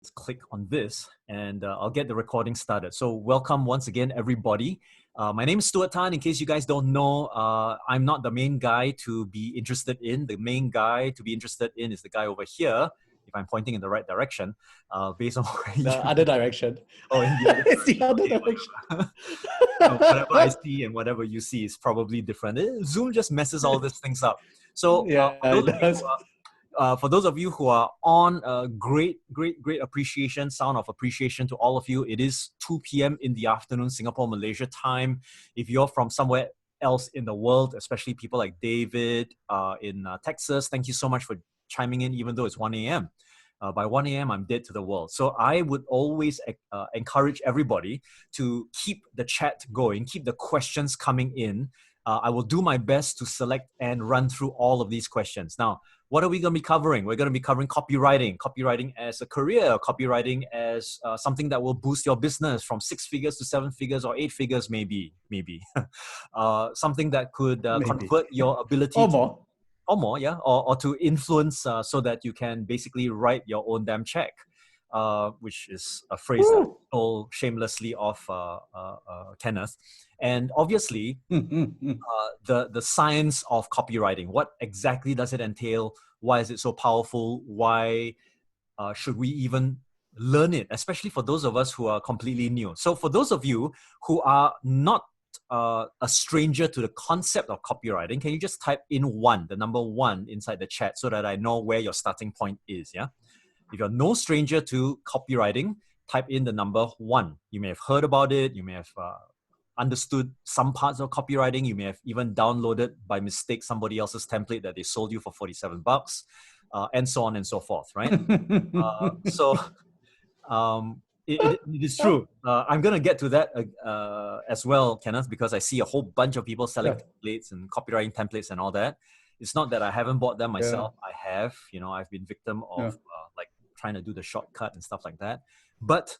Let's click on this and I'll get the recording started. So welcome once again, everybody. My name is Stuart Tan. In case you guys don't know, I'm not the main guy to be interested in. The main guy to be interested in is the guy over here, if I'm pointing in the right direction, based on where the other direction. Oh, in the other it's the other direction. So whatever I see and whatever you see is probably different. Zoom just messes all these things up. So for those of you who are on, great appreciation, sound of appreciation to all of you. It is 2 p.m. in the afternoon, Singapore, Malaysia time. If you're from somewhere else in the world, especially people like David in Texas, thank you so much for chiming in, even though it's 1 a.m. By 1 a.m., I'm dead to the world. So I would always encourage everybody to keep the chat going, keep the questions coming in. I will do my best to select and run through all of these questions. Now, what are we going to be covering? We're going to be covering copywriting as a career, copywriting as something that will boost your business from 6 figures to 7 figures or 8 figures, maybe. Something that could convert your ability or to influence so that you can basically write your own damn check, which is a phrase that I stole shamelessly off Kenneth. And obviously, the science of copywriting. What exactly does it entail? Why is it so powerful? Why should we even learn it? Especially for those of us who are completely new. So for those of you who are not a stranger to the concept of copywriting, can you just type in the number one inside the chat so that I know where your starting point is, yeah? If you're no stranger to copywriting, type in the number 1. You may have heard about it. You may have understood some parts of copywriting. You may have even downloaded by mistake somebody else's template that they sold you for $47, and so on and so forth, right? It is true. I'm going to get to that as well, Kenneth, because I see a whole bunch of people selling templates and copywriting templates and all that. It's not that I haven't bought them myself. I have. I've been victim of trying to do the shortcut and stuff like that. But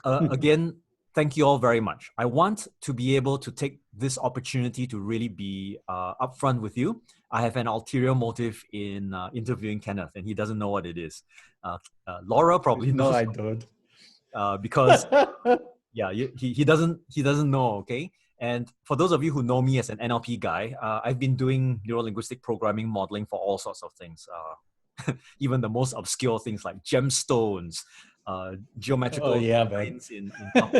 again, thank you all very much. I want to be able to take this opportunity to really be upfront with you. I have an ulterior motive in interviewing Kenneth, and he doesn't know what it is. Laura probably knows. No, I don't. Because he doesn't know, okay? And for those of you who know me as an NLP guy, I've been doing neurolinguistic programming modeling for all sorts of things. Even the most obscure things like gemstones, geometrical lines in like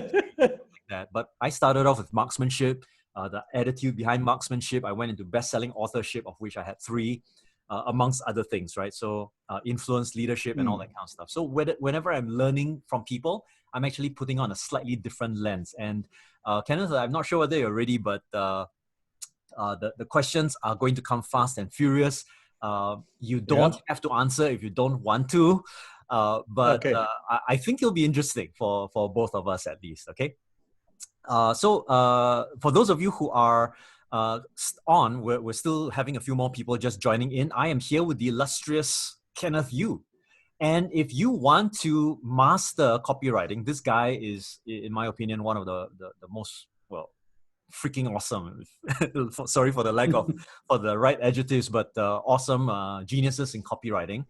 that. But I started off with marksmanship, the attitude behind marksmanship. I went into best-selling authorship, of which I had 3. Amongst other things, right? So influence, leadership, and all that kind of stuff. So whenever I'm learning from people, I'm actually putting on a slightly different lens. And Kenneth, I'm not sure whether you're ready, but the questions are going to come fast and furious. You don't have to answer if you don't want to, but I think it'll be interesting for both of us at least, okay? So for those of you who are we're still having a few more people just joining in. I am here with the illustrious Kenneth Yu. And if you want to master copywriting, this guy is, in my opinion, one of the most, freaking awesome. Sorry for the lack of, for the right adjectives, but awesome geniuses in copywriting.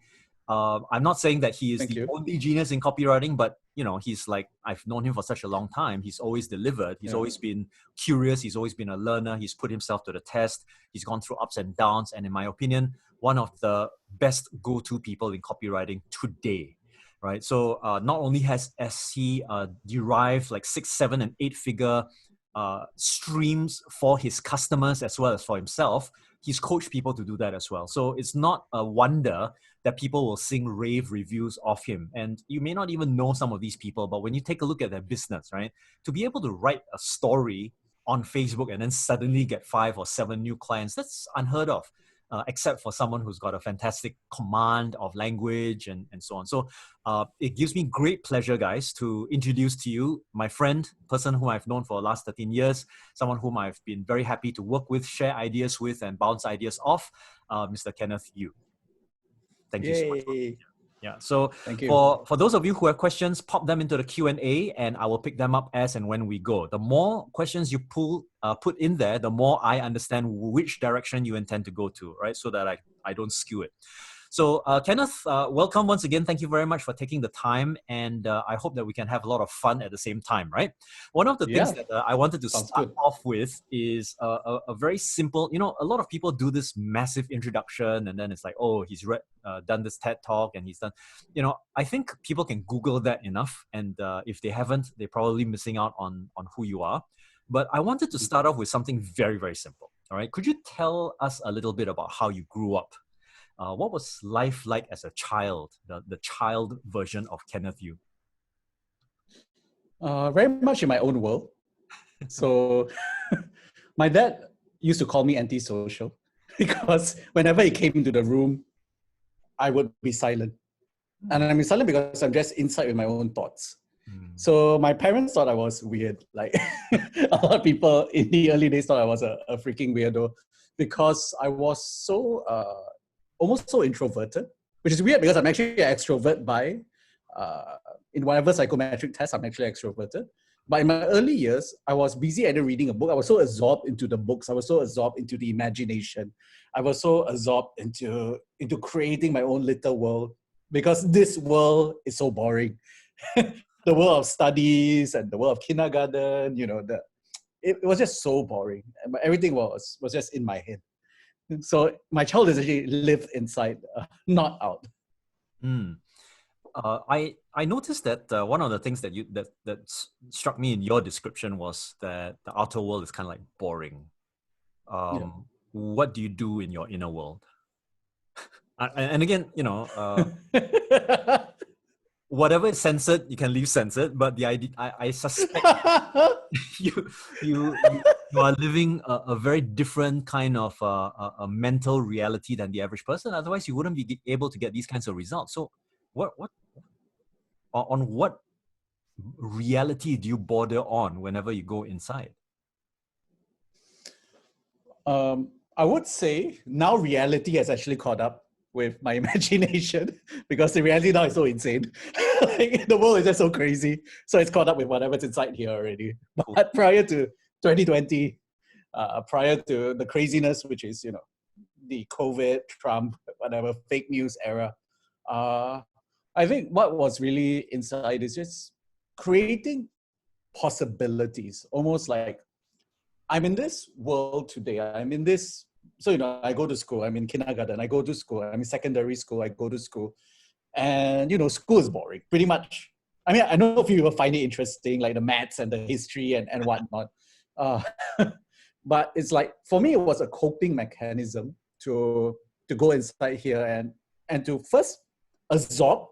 I'm not saying that he is the only genius in copywriting, but he's like, I've known him for such a long time. He's always delivered. He's always been curious. He's always been a learner. He's put himself to the test. He's gone through ups and downs. And in my opinion, one of the best go-to people in copywriting today, right? So not only has he derived like 6, 7, and 8 figure streams for his customers as well as for himself, he's coached people to do that as well. So it's not a wonder that people will sing rave reviews of him. And you may not even know some of these people, but when you take a look at their business, right, to be able to write a story on Facebook and then suddenly get 5 or 7 new clients, that's unheard of, except for someone who's got a fantastic command of language and so on. So it gives me great pleasure, guys, to introduce to you my friend, person whom I've known for the last 13 years, someone whom I've been very happy to work with, share ideas with, and bounce ideas off, Mr. Kenneth Yu. Thank you so much. Yeah. So for those of you who have questions, pop them into the Q&A and I will pick them up as and when we go. The more questions you put in there, the more I understand which direction you intend to go to, right? So that I don't skew it. So, Kenneth, welcome once again. Thank you very much for taking the time. And I hope that we can have a lot of fun at the same time, right? One of the things that I wanted to start off with is a very simple, a lot of people do this massive introduction and then it's like, oh, he's done this TED talk and he's done, I think people can Google that enough. And if they haven't, they're probably missing out on who you are. But I wanted to start off with something very, very simple. All right. Could you tell us a little bit about how you grew up? What was life like as a child, the child version of Kenneth Yu? Very much in my own world. So my dad used to call me antisocial because whenever he came into the room, I would be silent. And I'm silent because I'm just inside with my own thoughts. So my parents thought I was weird. Like a lot of people in the early days thought I was a freaking weirdo because I was so almost so introverted, which is weird because I'm actually an extrovert by in whatever psychometric test, I'm actually extroverted. But in my early years, I was busy either reading a book. I was so absorbed into the books. I was so absorbed into the imagination. I was so absorbed into creating my own little world because this world is so boring. The world of studies and the world of kindergarten, it was just so boring. Everything was just in my head. So my childhood actually lived inside, not out. I noticed that one of the things that struck me in your description was that the outer world is kind of like boring. What do you do in your inner world? And again, whatever is censored, you can leave censored. But the idea, I suspect you are living a very different kind of a mental reality than the average person. Otherwise, you wouldn't be able to get these kinds of results. So, what reality do you border on whenever you go inside? I would say now reality has actually caught up with my imagination because the reality now is so insane. Like, the world is just so crazy. So it's caught up with whatever's inside here already. But prior to 2020, prior to the craziness, which is, the COVID, Trump, whatever, fake news era, I think what was really inside is just creating possibilities, almost like I'm in this world today. I'm in this. So, I go to school. I'm in kindergarten. I go to school. I'm in secondary school. I go to school. And, school is boring, pretty much. I mean, I know a few people find it interesting, like the maths and the history and whatnot. But it's like, for me, it was a coping mechanism to go inside here and to first absorb.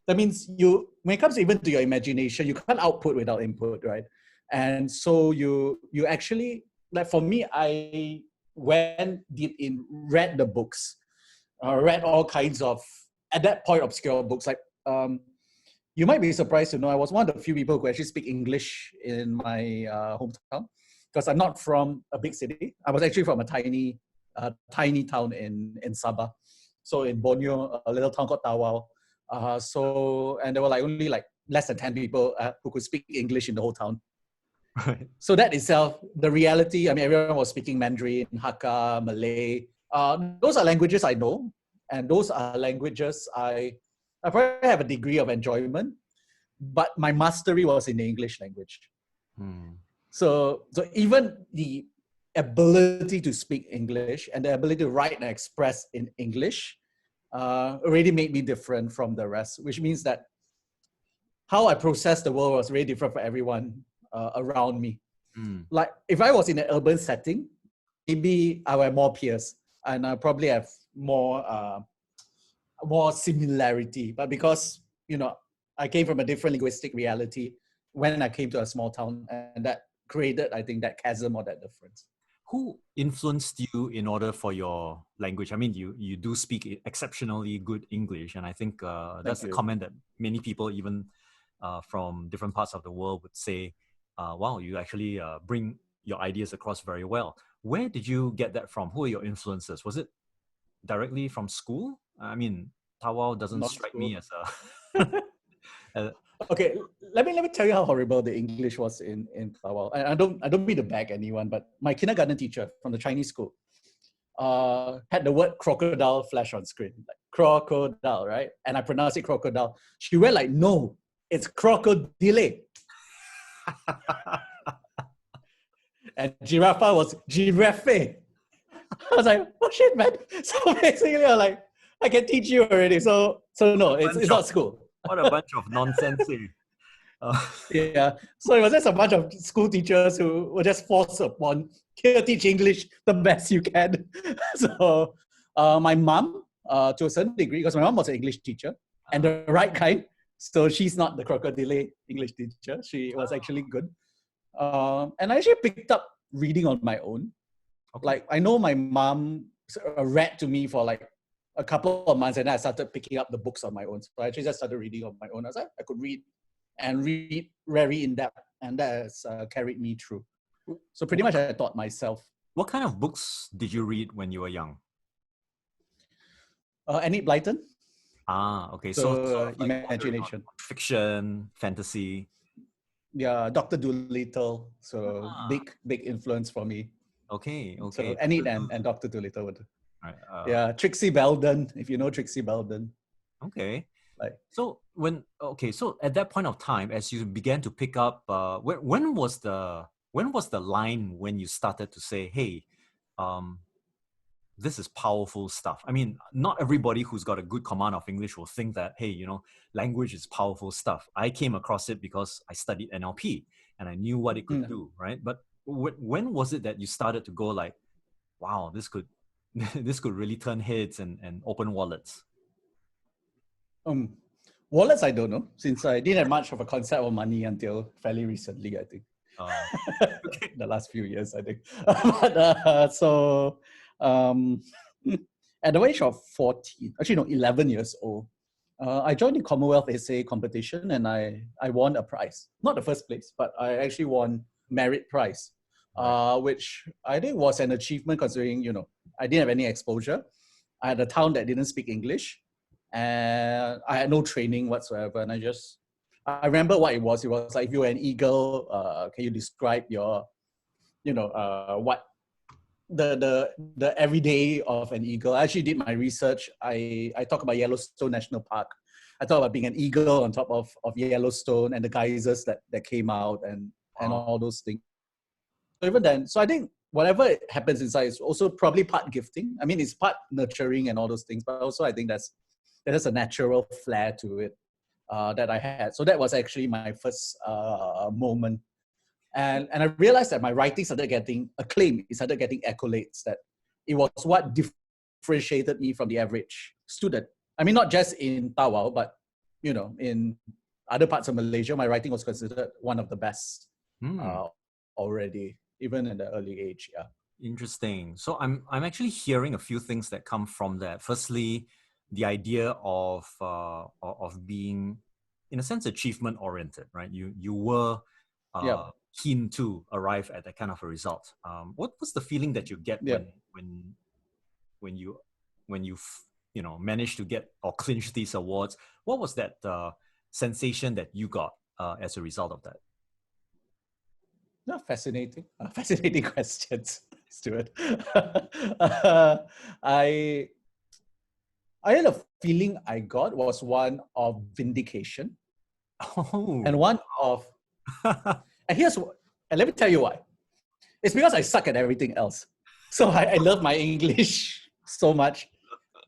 That means when it comes even to your imagination, you can't output without input, right? And so you actually, like for me, I went deep in, read the books, read all kinds of, at that point, obscure books. Like, you might be surprised to know I was one of the few people who actually speak English in my hometown because I'm not from a big city. I was actually from a tiny town in Sabah. So in Borneo, a little town called Tawau. And there were only less than 10 people who could speak English in the whole town. Right. So that itself, the reality, I mean, everyone was speaking Mandarin, Hakka, Malay. Those are languages I know. And those are languages I probably have a degree of enjoyment, but my mastery was in the English language. So even the ability to speak English and the ability to write and express in English already made me different from the rest, which means that how I process the world was really different for everyone around me. Like if I was in an urban setting, maybe I would have more peers and I probably have more similarity. But because, I came from a different linguistic reality when I came to a small town, and that created, I think, that chasm or that difference. Who influenced you in order for your language? I mean, you do speak exceptionally good English, and I think that's a comment that many people, even from different parts of the world, would say, wow, you actually bring your ideas across very well. Where did you get that from? Who are your influences? Was it directly from school? I mean, Tawau doesn't strike me as a... Okay, let me tell you how horrible the English was in Tawau. I don't mean to bag anyone, but my kindergarten teacher from the Chinese school had the word crocodile flash on screen. Like, crocodile, right? And I pronounce it crocodile. She went like, no, it's crocodile. And giraffe was giraffe. I was like, oh shit, man. So basically, I'm like, I can teach you already. So no, it's not school. What a bunch of nonsense. Yeah. So it was just a bunch of school teachers who were just forced upon, here, teach English the best you can. So my mom, to a certain degree, because my mom was an English teacher and the right kind. So she's not the crocodile English teacher. She was actually good. And I actually picked up reading on my own. Okay. Like, I know my mom read to me for like a couple of months, and then I started picking up the books on my own. So I actually just started reading on my own. I was like, I could read and read very in depth, and that has carried me through. So pretty much I taught myself. What kind of books did you read when you were young? Enid Blyton. Okay. So imagination. Fiction, fantasy. Yeah, Dr. Dolittle. So big influence for me. Okay. So Enid and Dr. Dolittle would. Right, yeah, Trixie Belden, if you know Trixie Belden. Okay. Like, so at that point of time, as you began to pick up, when was the line when you started to say, hey, this is powerful stuff? I mean, not everybody who's got a good command of English will think that, hey, language is powerful stuff. I came across it because I studied NLP and I knew what it could do, right? But when was it that you started to go like, wow, this could really turn heads and open wallets? Wallets, I don't know, since I didn't have much of a concept of money until fairly recently, I think. Okay. The last few years, I think. But, so at the age of 14, actually no, 11 years old, I joined the Commonwealth essay competition, and I won a prize. Not the first place, but I actually won merit prize, which I think was an achievement considering, I didn't have any exposure. I had a town that didn't speak English, and I had no training whatsoever. And I remember what it was. It was like, if you were an eagle, can you describe your, what the everyday of an eagle? I actually did my research. I talk about Yellowstone National Park. I talk about being an eagle on top of Yellowstone and the geysers that came out and all those things. So even then, so I think whatever happens inside is also probably part gifting. I mean, it's part nurturing and all those things, but also I think there's a natural flair to it that I had. So that was actually my first moment. And I realized that my writing started getting acclaim. It started getting accolades, that it was what differentiated me from the average student. I mean, not just in Tawau, but, in other parts of Malaysia, my writing was considered one of the best already, even in the early age. Yeah. Interesting. So I'm actually hearing a few things that come from that. Firstly, the idea of being, in a sense, achievement oriented, right? You were keen to arrive at that kind of a result. What was the feeling that you get when you managed to get or clinch these awards? What was that sensation that you got as a result of that? No, fascinating questions, Stuart. I had a feeling I got was one of vindication, and one of, and let me tell you why. It's because I suck at everything else. So I love my English so much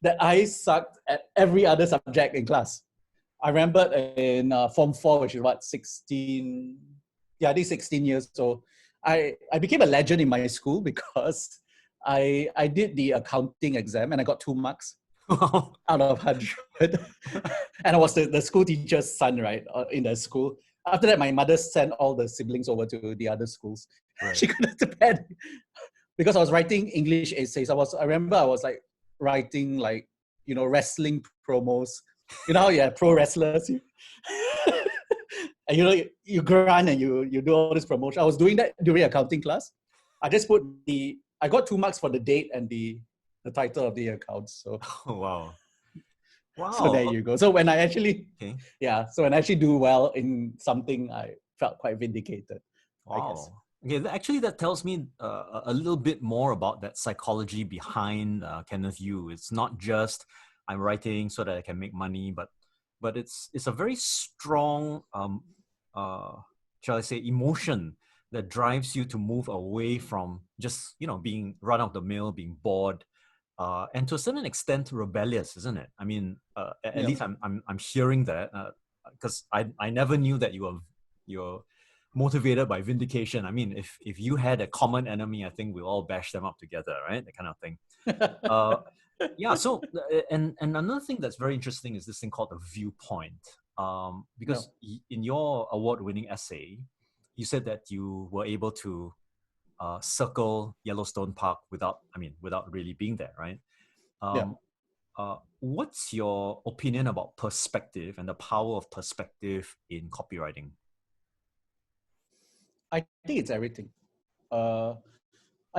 that I sucked at every other subject in class. I remember in Form 4, which is 16. Yeah, I think 16 years old. I became a legend in my school because I did the accounting exam and I got 2 marks out of 100. And I was the school teacher's son, right, in the school. After that, my mother sent all the siblings over to the other schools. Right. She couldn't depend because I was writing English essays. I remember I was like writing like, wrestling promos. You know how you have pro wrestlers? And you grunt and you do all this promotion. I was doing that during accounting class. I just I got 2 marks for the date and the title of the account. So wow. So there you go. So when I actually do well in something, I felt quite vindicated. Wow. I guess. Okay, actually that tells me a little bit more about that psychology behind Kenneth Yu. It's not just I'm writing so that I can make money, but it's a very strong, shall I say, emotion that drives you to move away from just, being run of the mill, being bored, and to a certain extent rebellious, isn't it? I mean, at least I'm hearing that, because I never knew that you're motivated by vindication. I mean, if you had a common enemy, I think we'll all bash them up together, right? That kind of thing. Yeah. So, and another thing that's very interesting is this thing called the viewpoint. Because in your award-winning essay, you said that you were able to circle Yellowstone Park without really being there, right? What's your opinion about perspective and the power of perspective in copywriting? I think it's everything. I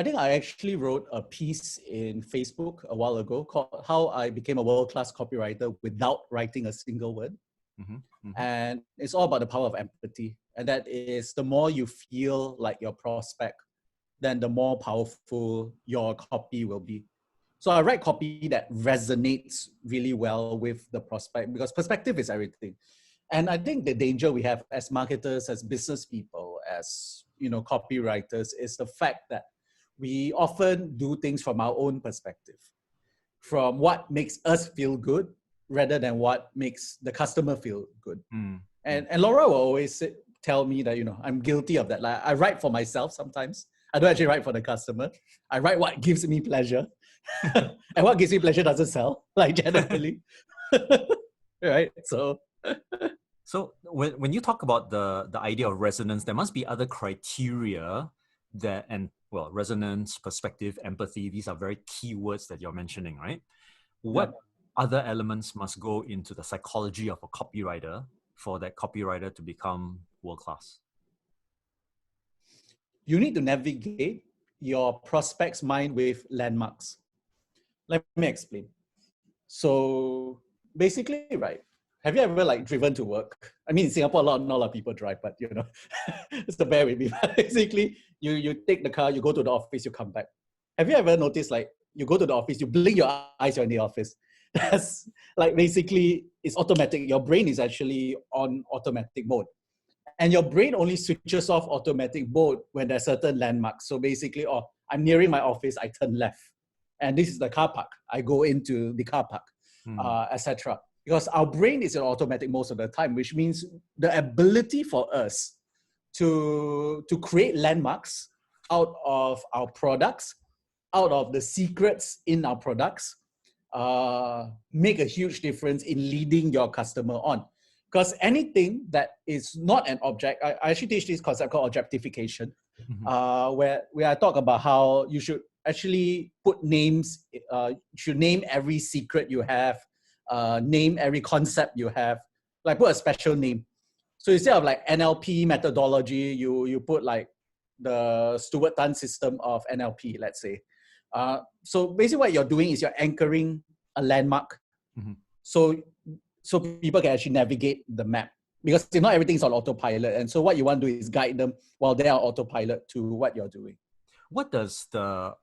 think I actually wrote a piece in Facebook a while ago called How I Became a World-Class Copywriter Without Writing a Single Word. And it's all about the power of empathy. And that is, the more you feel like your prospect, then the more powerful your copy will be. So I write copy that resonates really well with the prospect, because perspective is everything. And I think the danger we have as marketers, as business people, as copywriters, is the fact that we often do things from our own perspective, from what makes us feel good rather than what makes the customer feel good. And Laura will always tell me that, I'm guilty of that. Like, I write for myself sometimes. I don't actually write for the customer. I write what gives me pleasure. And what gives me pleasure doesn't sell, like, generally. Right? So when you talk about the idea of resonance, there must be other criteria resonance, perspective, empathy, these are very key words that you're mentioning, right? What other elements must go into the psychology of a copywriter for that copywriter to become world-class? You need to navigate your prospect's mind with landmarks. Let me explain. So basically, right, have you ever driven to work? I mean, in Singapore, not a lot of people drive, but it's the bear with me. Basically, you take the car, you go to the office, you come back. Have you ever noticed, you go to the office, you blink your eyes, you're in the office? That's basically, it's automatic. Your brain is actually on automatic mode. And your brain only switches off automatic mode when there's certain landmarks. So basically, I'm nearing my office, I turn left. And this is the car park. I go into the car park, etc. Because our brain is in automatic most of the time, which means the ability for us to create landmarks out of our products, out of the secrets in our products, make a huge difference in leading your customer on. Because anything that is not an object, I actually teach this concept called objectification, where I talk about how you should actually put names, you should name every secret you have, name every concept you have, put a special name. So instead of NLP methodology, you put the Stuart system of NLP, let's say. So basically what you're doing is you're anchoring a landmark. So people can actually navigate the map, because not everything's on autopilot. And so what you want to do is guide them while they are autopilot to what you're doing. What does the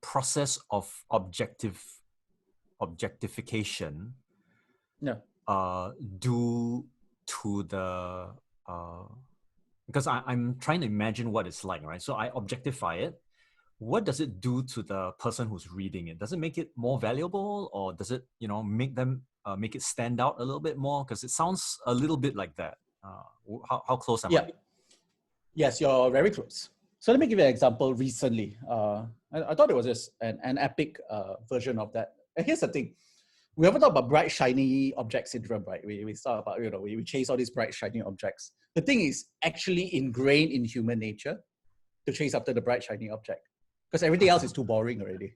process of objectification do to the because I'm trying to imagine what it's like, right? So I objectify it. What does it do to the person who's reading it? Does it make it more valuable, or does it make them make it stand out a little bit more? Because it sounds a little bit like that. How close am I? Yes, you're very close. So let me give you an example recently. I thought it was just an epic version of that. And here's the thing. We haven't talked about bright, shiny object syndrome, right? We talk about, we chase all these bright, shiny objects. The thing is actually ingrained in human nature to chase after the bright, shiny object, because everything else is too boring already.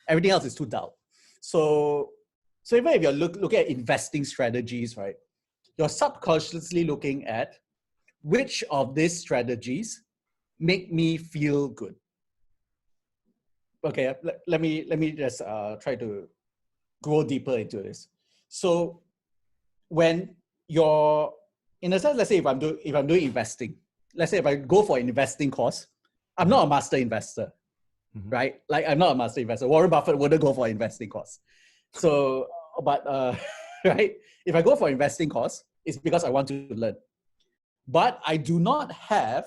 Everything else is too dull. So even if you're looking at investing strategies, right, you're subconsciously looking at which of these strategies make me feel good. Okay, let me just try to go deeper into this. So when you're, in a sense, let's say if I'm doing investing, let's say if I go for an investing course, I'm not a master investor. right? Like I'm not a master investor. Warren Buffett wouldn't go for investing course. So, but right, if I go for investing course, it's because I want to learn. But I do not have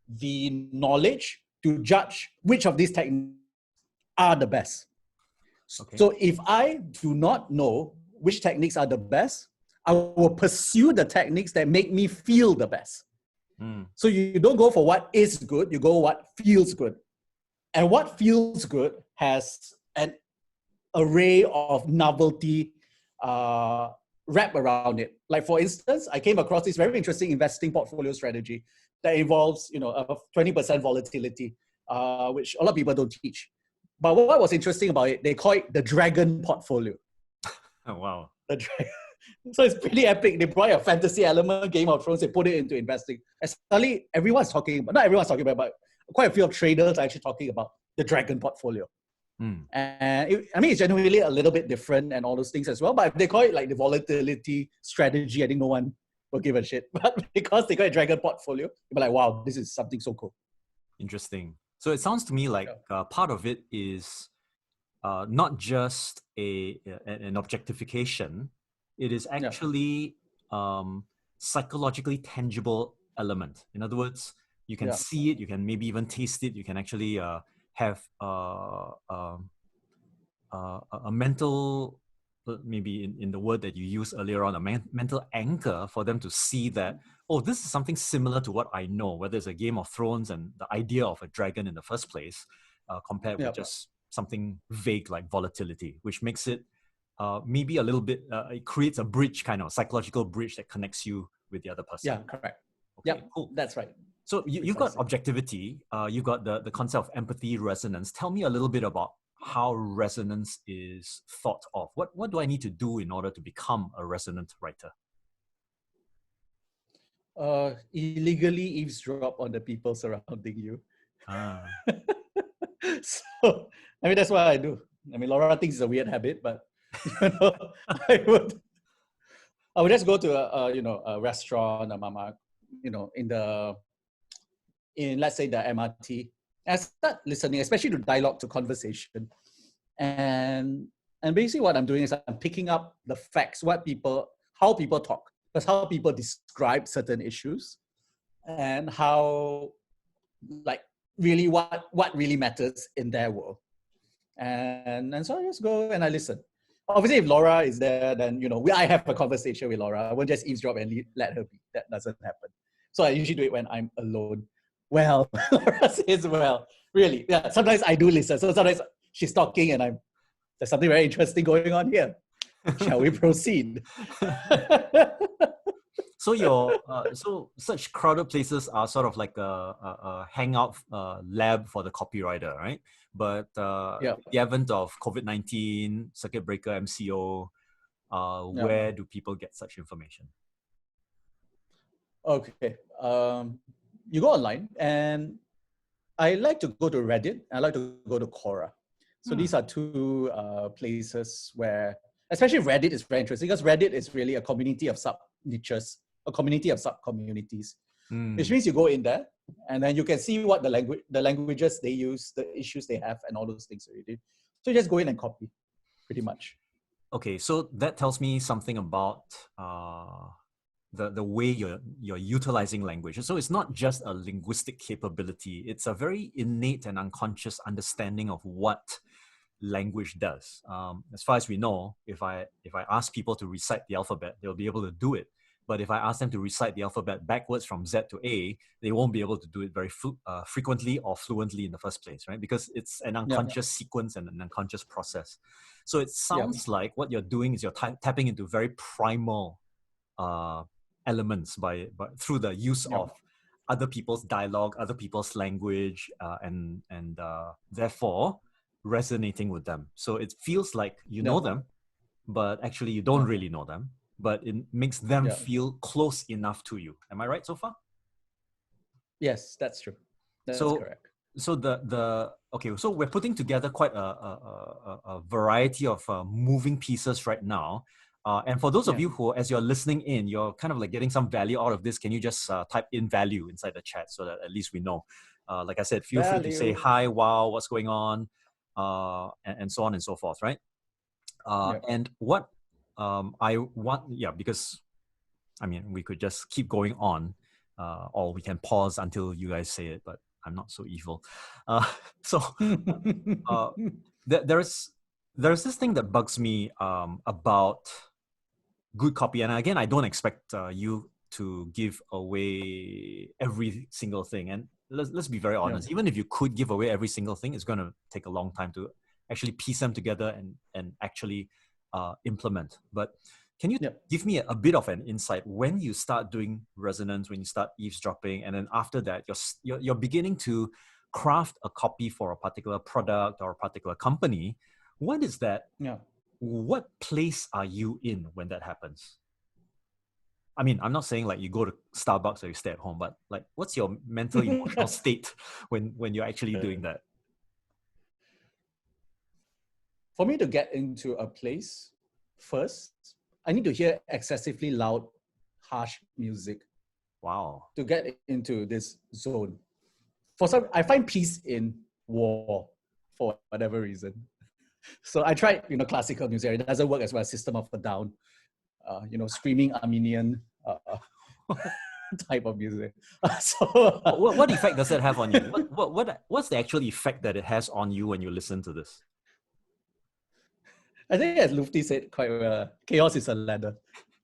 the knowledge to judge which of these techniques are the best. Okay. So if I do not know which techniques are the best, I will pursue the techniques that make me feel the best. So you don't go for what is good, you go what feels good. And what feels good has an array of novelty wrapped around it. Like for instance, I came across this very interesting investing portfolio strategy that involves, a 20% volatility, which a lot of people don't teach. But what was interesting about it, they call it the dragon portfolio. Oh, wow. So it's pretty epic. They brought a fantasy element, Game of Thrones, they put it into investing. And suddenly everyone's talking about, not everyone's talking about, but quite a few of traders are actually talking about the dragon portfolio. And it's genuinely a little bit different and all those things as well. But if they call it like the volatility strategy, I think no one will give a shit. But because they call it dragon portfolio, you'll be like, wow, this is something so cool. Interesting. So it sounds to me like part of it is not just an objectification. It is actually psychologically tangible element. In other words, you can see it, you can maybe even taste it, you can actually have a mental, maybe in the word that you used earlier on, a mental anchor for them to see that, oh, this is something similar to what I know, whether it's a Game of Thrones and the idea of a dragon in the first place, compared with just something vague like volatility, which makes it maybe a little bit, it creates a bridge, kind of psychological bridge that connects you with the other person. Yeah, correct. Okay, cool. That's right. So you've got objectivity, you've got the concept of empathy, resonance. Tell me a little bit about how resonance is thought of. What do I need to do in order to become a resonant writer? Illegally eavesdrop on the people surrounding you. So, that's what I do. Laura thinks it's a weird habit, but I would just go to a restaurant, a mama, in let's say the MRT, and start listening, especially to dialogue, to conversation, and basically what I'm doing is I'm picking up the facts, how people talk, because how people describe certain issues, and how really what really matters in their world, and so I just go and I listen. Obviously, if Laura is there, then I have a conversation with Laura. I won't just eavesdrop and let her be. That doesn't happen. So I usually do it when I'm alone. Well, Laura says, well, really, yeah. Sometimes I do listen. So sometimes she's talking and there's something very interesting going on here. Shall we proceed? So such crowded places are sort of like a hangout lab for the copywriter, right? But the advent of COVID-19, circuit breaker, MCO, where do people get such information? Okay. You go online, and I like to go to Reddit. I like to go to Quora. So these are two places where, especially Reddit is very interesting, because Reddit is really a community of sub-niches, a community of sub-communities, which means you go in there and then you can see what the languages they use, the issues they have, and all those things already. So you just go in and copy, pretty much. Okay, so that tells me something about the way you're utilizing language. So it's not just a linguistic capability, it's a very innate and unconscious understanding of what language does. As far as we know, if I ask people to recite the alphabet, they'll be able to do it. But if I ask them to recite the alphabet backwards from Z to A, they won't be able to do it very frequently or fluently in the first place, right? Because it's an unconscious sequence and an unconscious process. So it sounds like what you're doing is you're tapping into very primal elements through the use of other people's dialogue, other people's language, and therefore resonating with them. So it feels like you know them, but actually you don't really know them, but it makes them feel close enough to you. Am I right so far? Yes, that's true. That's correct. So so we're putting together quite a variety of moving pieces right now. And for those of you who, as you're listening in, you're kind of like getting some value out of this, can you just type in value inside the chat so that at least we know? Like I said, feel free to say hi, wow, what's going on, and so on and so forth, right? And what I want, because I mean, we could just keep going on, or we can pause until you guys say it, but I'm not so evil. So there's this thing that bugs me about good copy. And again, I don't expect you to give away every single thing. And let's be very honest. Even if you could give away every single thing, it's going to take a long time to actually piece them together and actually implement. But can you give me a bit of an insight when you start doing resonance, when you start eavesdropping, and then after that, you're beginning to craft a copy for a particular product or a particular company? What is that? What place are you in when that happens? I mean, I'm not saying like you go to Starbucks or you stay at home, but like, what's your mental, emotional state when you're actually doing that? For me to get into a place, first, I need to hear excessively loud, harsh music. Wow. To get into this zone. I find peace in war for whatever reason. So I tried, classical music. It doesn't work as well as System of a Down, screaming Armenian type of music. What effect does that have on you? What's the actual effect that it has on you when you listen to this? I think, as Lufti said quite well, chaos is a ladder.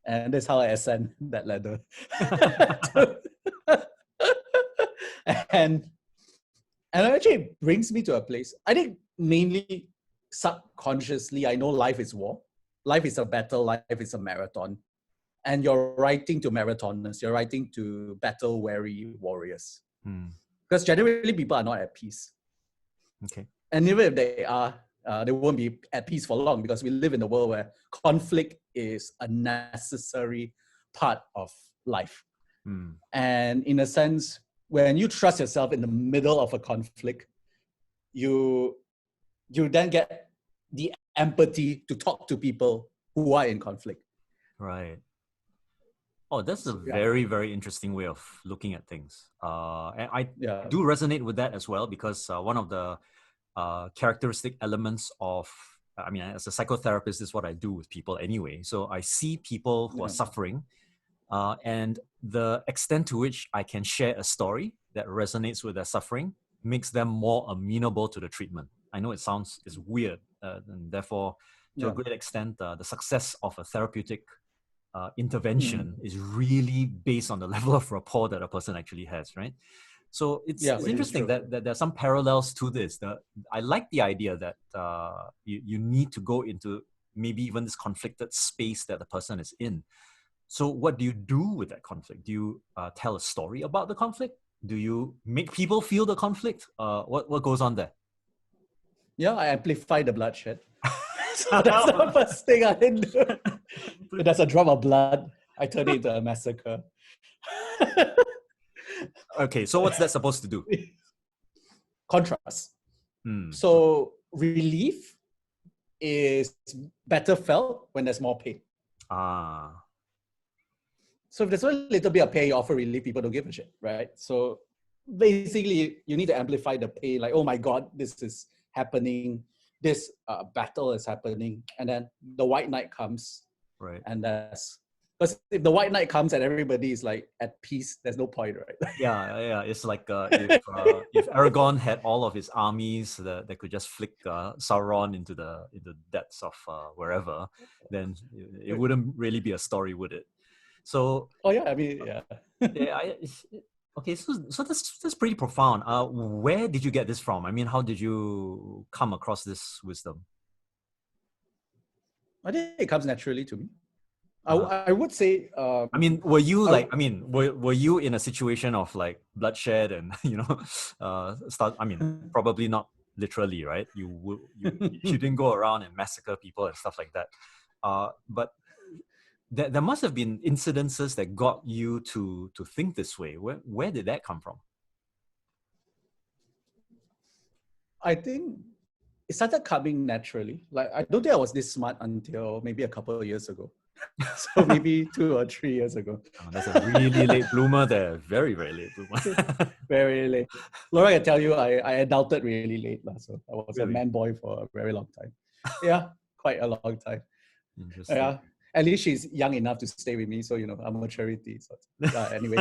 And that's how I ascend that ladder. and it actually brings me to a place, I think mainly subconsciously, I know life is war. Life is a battle, life is a marathon. And you're writing to marathoners, you're writing to battle-weary warriors. Because generally people are not at peace. Okay. And even if they are, they won't be at peace for long, because we live in a world where conflict is a necessary part of life. And in a sense, when you trust yourself in the middle of a conflict, you then get the empathy to talk to people who are in conflict. Right. Oh, that's a very, very interesting way of looking at things. And I do resonate with that as well, because one of the characteristic elements of, I mean, as a psychotherapist, this is what I do with people anyway. So I see people who are suffering, and the extent to which I can share a story that resonates with their suffering makes them more amenable to the treatment. I know it's weird, and therefore, to a great extent, the success of a therapeutic intervention is really based on the level of rapport that a person actually has, right? So it's interesting that there's some parallels to this. I like the idea that you need to go into maybe even this conflicted space that the person is in. So what do you do with that conflict? Do you tell a story about the conflict? Do you make people feel the conflict? What goes on there? Yeah, I amplify the bloodshed. So that's the first thing I do. If there's a drop of blood, I turn it into a massacre. Okay, so what's that supposed to do? Contrast. So relief is better felt when there's more pain. So if there's a little bit of pain, you offer relief, people don't give a shit, right? So basically, you need to amplify the pain, like, oh my God, this is happening. This battle is happening. And then the white knight comes. Right. And because if the white knight comes and everybody is like at peace, there's no point, right? Yeah. It's like if Aragorn had all of his armies that could just flick Sauron into the depths of wherever, then it wouldn't really be a story, would it? So. Oh yeah, I mean, yeah. Okay, so that's pretty profound. Where did you get this from? I mean, how did you come across this wisdom? I think it comes naturally to me. I would say. I mean, were you were you in a situation of like bloodshed and probably not literally, right? You didn't go around and massacre people and stuff like that. But there must have been incidences that got you to think this way. Where did that come from? I think it started coming naturally. Like, I don't think I was this smart until maybe a couple of years ago. So maybe 2 or 3 years ago. Oh, that's a really late bloomer there. Very, very late bloomer. Very late. Laura, I tell you, I adulted really late. So I was a Really? man boy for a very long time. Yeah, quite a long time. Interesting. Yeah. At least she's young enough to stay with me. So, I'm a charity. So, anyway.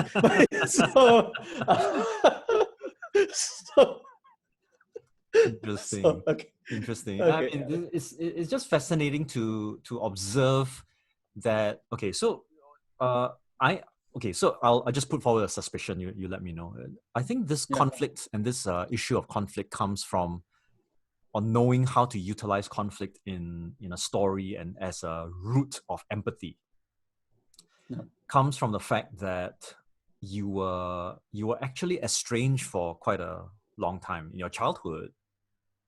Interesting. Okay. Interesting. Okay. I mean, it's just fascinating to observe that. Okay, so I'll just put forward a suspicion. You let me know. I think this conflict and this issue of conflict comes from on knowing how to utilize conflict in a story and as a root of empathy. Comes from the fact that you were actually estranged for quite a long time in your childhood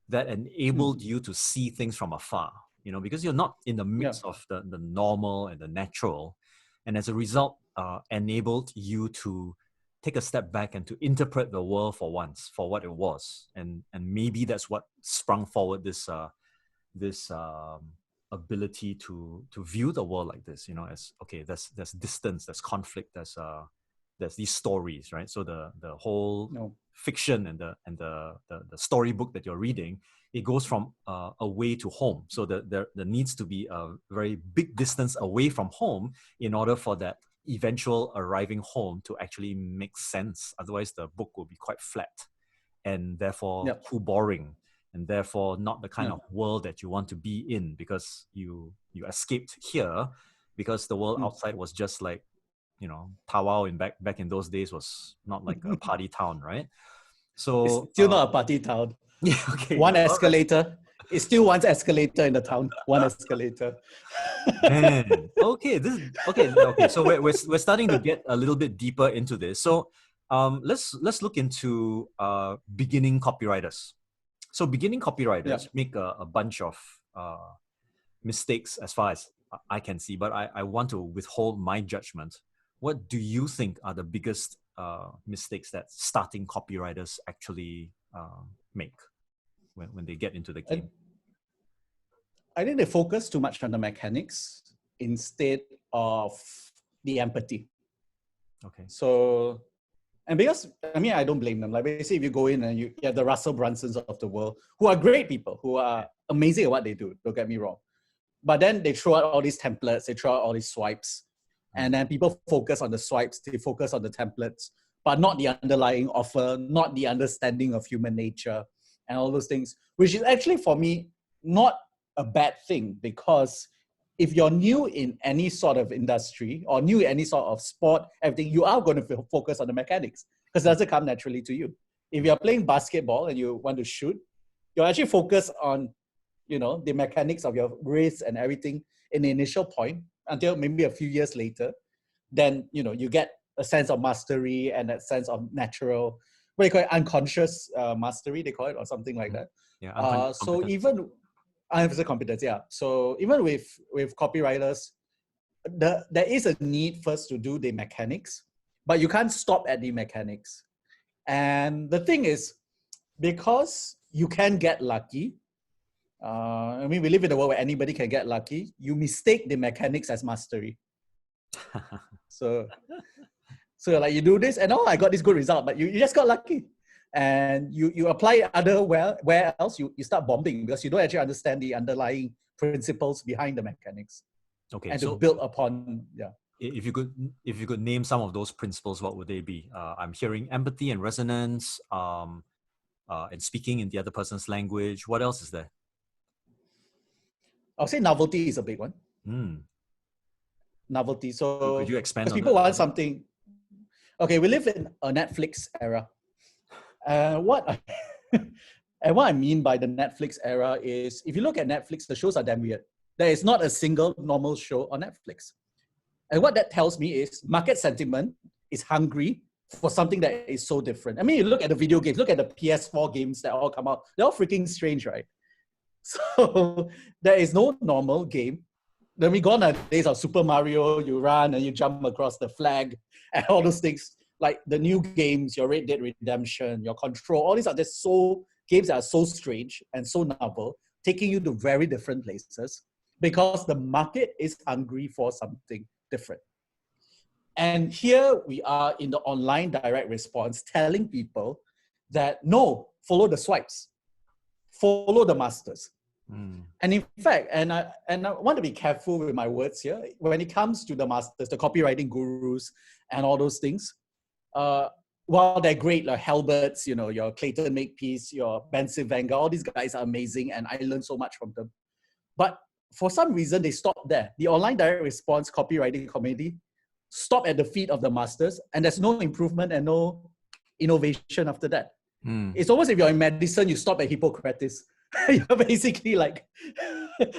that enabled you to see things from afar, because you're not in the midst of the normal and the natural. And as a result, enabled you to take a step back and to interpret the world for once, for what it was. And maybe that's what sprung forward this ability to view the world like this, as, okay, there's distance, there's conflict, there's these stories, right? So the whole fiction and the storybook that you're reading, it goes from away to home. So there needs to be a very big distance away from home in order for that eventual arriving home to actually make sense. Otherwise, the book will be quite flat and therefore too boring, and therefore not the kind of world that you want to be in, because you escaped here because the world outside was just like, Tawau back in those days was not like a party town, right? So it's still not a party town. Yeah, okay. One escalator. Right. It's still one escalator in the town. One escalator. Man. Okay. Okay. So we're starting to get a little bit deeper into this. So let's look into beginning copywriters. So beginning copywriters make a bunch of mistakes as far as I can see, but I want to withhold my judgment. What do you think are the biggest mistakes that starting copywriters actually make when they get into the game? I think they focus too much on the mechanics instead of the empathy. Okay. So, and because, I don't blame them. Like, basically, if you go in and you have the Russell Brunsons of the world, who are great people, who are amazing at what they do, don't get me wrong. But then they throw out all these templates, they throw out all these swipes. And then people focus on the swipes, they focus on the templates, but not the underlying offer, not the understanding of human nature and all those things, which is actually, for me, not a bad thing, because if you're new in any sort of industry or new in any sort of sport, everything, you are going to focus on the mechanics because it doesn't come naturally to you. If you're playing basketball and you want to shoot, you're actually focused on, the mechanics of your wrist and everything in the initial point until maybe a few years later. Then, you get a sense of mastery and that sense of natural, what do you call it, unconscious mastery, they call it, or something like that. Yeah, so even unconscious competence, yeah. So even with copywriters, there is a need first to do the mechanics, but you can't stop at the mechanics. And the thing is, because you can get lucky, we live in a world where anybody can get lucky, you mistake the mechanics as mastery. So like you do this and I got this good result, but you just got lucky. And you apply it where else you start bombing because you don't actually understand the underlying principles behind the mechanics. Okay. And so to build upon, If you could name some of those principles, what would they be? I'm hearing empathy and resonance, and speaking in the other person's language. What else is there? I'll say novelty is a big one. Novelty. So could you expand on people that? Want something. Okay, we live in a Netflix era. What I mean by the Netflix era is, if you look at Netflix, the shows are damn weird. There is not a single normal show on Netflix. And what that tells me is market sentiment is hungry for something that is so different. You look at the video games, look at the PS4 games that all come out. They're all freaking strange, right? So there is no normal game. Then we gone are days of Super Mario, you run and you jump across the flag and all those things. Like the new games, your Red Dead Redemption, your Control, all these are just games that are so strange and so novel, taking you to very different places. because the market is hungry for something different. And here we are in the online direct response telling people that no, follow the swipes, follow the masters. And in fact, and I want to be careful with my words here, when it comes to the masters, the copywriting gurus and all those things, while they're great, like Halberts, you know, your Clayton Makepeace, your Ben Sylvanga, all these guys are amazing and I learned so much from them. But for some reason, they stopped there. The online direct response copywriting community stopped at the feet of the masters, and there's no improvement and no innovation after that. It's almost if you're in medicine, you stop at Hippocrates. You're basically like,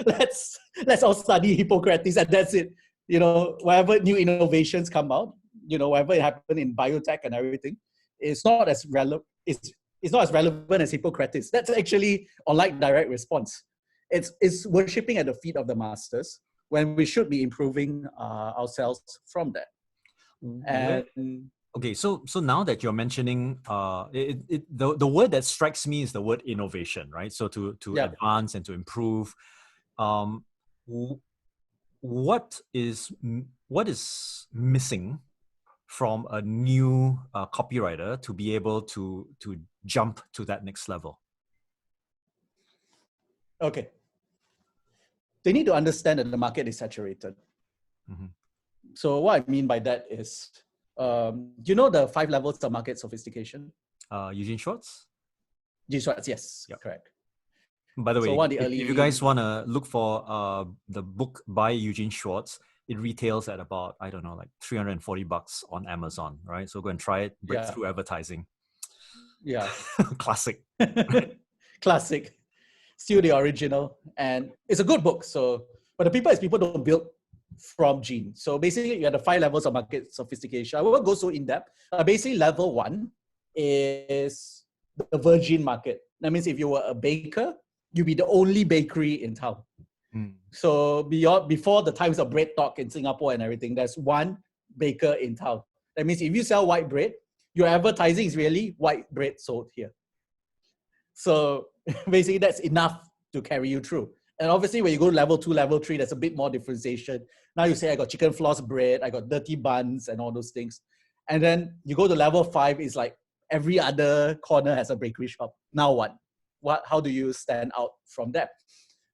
let's all study Hippocrates and that's it. You know, whatever new innovations come out, you know, whatever happened in biotech and everything, it's not as relevant. It's not as relevant as Hippocrates. That's actually online direct response. It's worshipping at the feet of the masters when we should be improving ourselves from that. And okay, so now that you're mentioning the word that strikes me is the word innovation, right? So to advance and to improve, what is missing from a new copywriter to be able to jump to that next level? Okay. They need to understand that the market is saturated. So what I mean by that is, you know the 5 levels of market sophistication? Eugene Schwartz? Eugene Schwartz, yes, yep. Correct. By the way, if you guys want to look for the book by Eugene Schwartz, it retails at about, I don't know, like $340 on Amazon, right? So go and try it, breakthrough advertising. Yeah. Classic. Classic. Still the original. And it's a good book. So, but the people don't build from Gene. So basically you have the 5 levels of market sophistication. I won't go so in depth. Basically level 1 is the virgin market. That means if you were a baker, you'd be the only bakery in town. So before the times of bread talk in Singapore and everything, there's one baker in town. That means if you sell white bread, your advertising is really white bread sold here. So basically that's enough to carry you through. And obviously when you go to level 2, level 3, there's a bit more differentiation. Now you say, I got chicken floss bread, I got dirty buns and all those things. And then you go to level 5, it's like every other corner has a bakery shop. Now what? How do you stand out from that?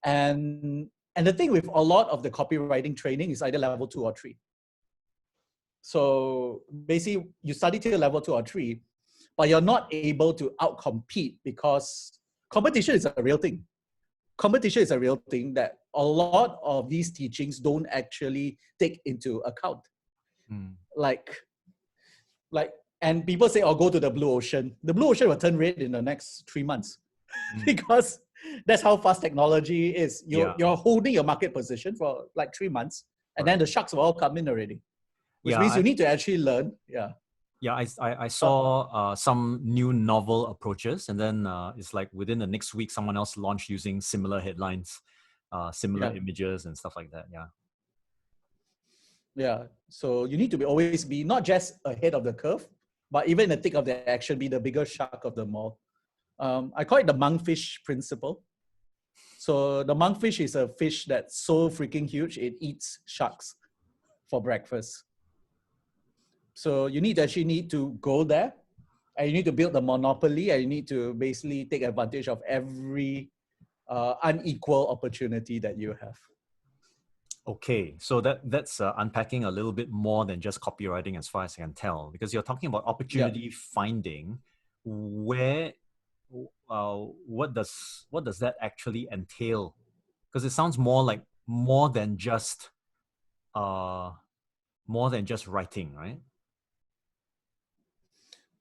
And the thing with a lot of the copywriting training is either level 2 or 3. So basically you study till level 2 or 3, but you're not able to outcompete because competition is a real thing. Competition is a real thing that a lot of these teachings don't actually take into account. And people say, oh, go to the blue ocean. The blue ocean will turn red in the next 3 months because that's how fast technology is. You're holding your market position for like 3 months and then the sharks will all come in already, which means you need to actually learn. I saw some new novel approaches, and then it's like within the next week, someone else launched using similar headlines, similar images and stuff like that. So you need to always be not just ahead of the curve, but even in the thick of the action, be the bigger shark of them all. I call it the monkfish principle. So the monkfish is a fish that's so freaking huge, it eats sharks for breakfast. So you need to go there, and you need to build the monopoly, and you need to basically take advantage of every unequal opportunity that you have. Okay, so that's unpacking a little bit more than just copywriting as far as I can tell, because you're talking about opportunity finding. Where, what does that actually entail? Because it sounds more than just writing, right?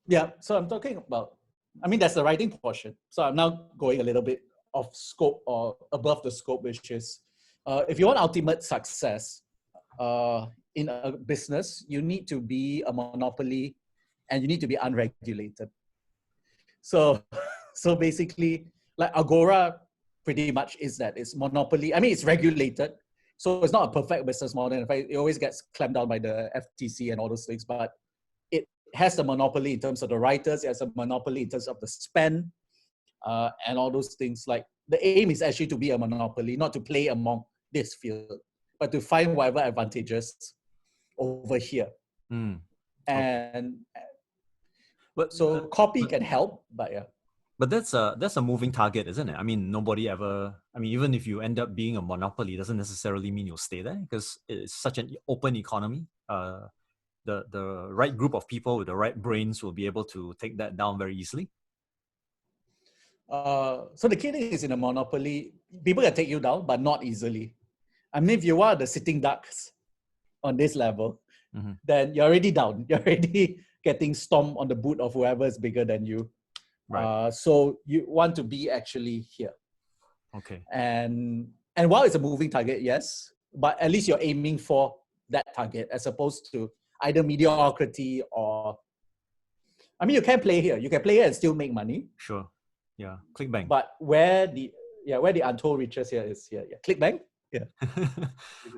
Yeah, so I'm talking about, that's the writing portion. So I'm now going a little bit off scope or above the scope, which is, if you want ultimate success in a business, you need to be a monopoly and you need to be unregulated. So basically, like Agora pretty much is that. It's monopoly. It's regulated. So it's not a perfect business model. In fact, it always gets clamped down by the FTC and all those things, but it has a monopoly in terms of the writers, it has a monopoly in terms of the spend, and all those things. Like the aim is actually to be a monopoly, not to play among this field, but to find whatever advantages over here. Okay. And but so copy can help, but yeah. But that's a moving target, isn't it? I mean, nobody ever. I mean, even if you end up being a monopoly, doesn't necessarily mean you'll stay there because it's such an open economy. The right group of people with the right brains will be able to take that down very easily. So the key thing is in a monopoly, people can take you down, but not easily. I mean, if you are the sitting ducks on this level, then you're already down. You're already getting stomped on the boot of whoever is bigger than you. Right. So you want to be actually here. Okay. And while it's a moving target, yes, but at least you're aiming for that target as opposed to either mediocrity or, I mean, you can play here. You can play here and still make money. Sure. Yeah. ClickBank. But where the untold riches here is here. Yeah. ClickBank. Yeah.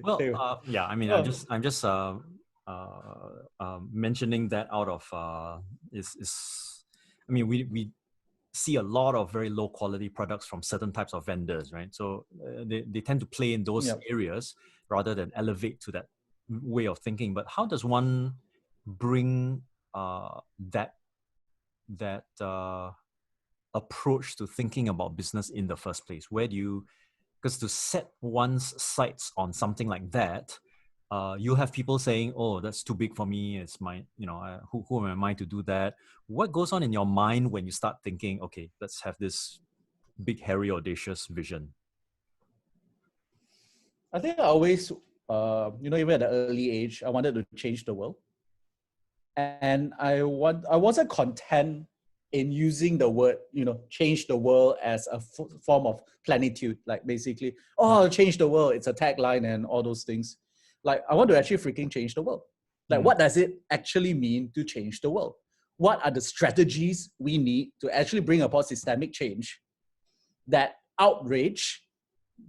Well, yeah. I mean, I'm just mentioning that out of I mean, we see a lot of very low quality products from certain types of vendors, right? So they tend to play in those areas rather than elevate to that way of thinking. But how does one bring that approach to thinking about business in the first place? Where do you, because to set one's sights on something like that, you'll have people saying, oh, that's too big for me. It's my, who am I to do that? What goes on in your mind when you start thinking, okay, let's have this big, hairy, audacious vision? I think I always, even at an early age, I wanted to change the world. And I wasn't content in using the word, change the world as a form of plenitude. Like basically, change the world, it's a tagline and all those things. Like, I want to actually freaking change the world. Like, what does it actually mean to change the world? What are the strategies we need to actually bring about systemic change that outrage,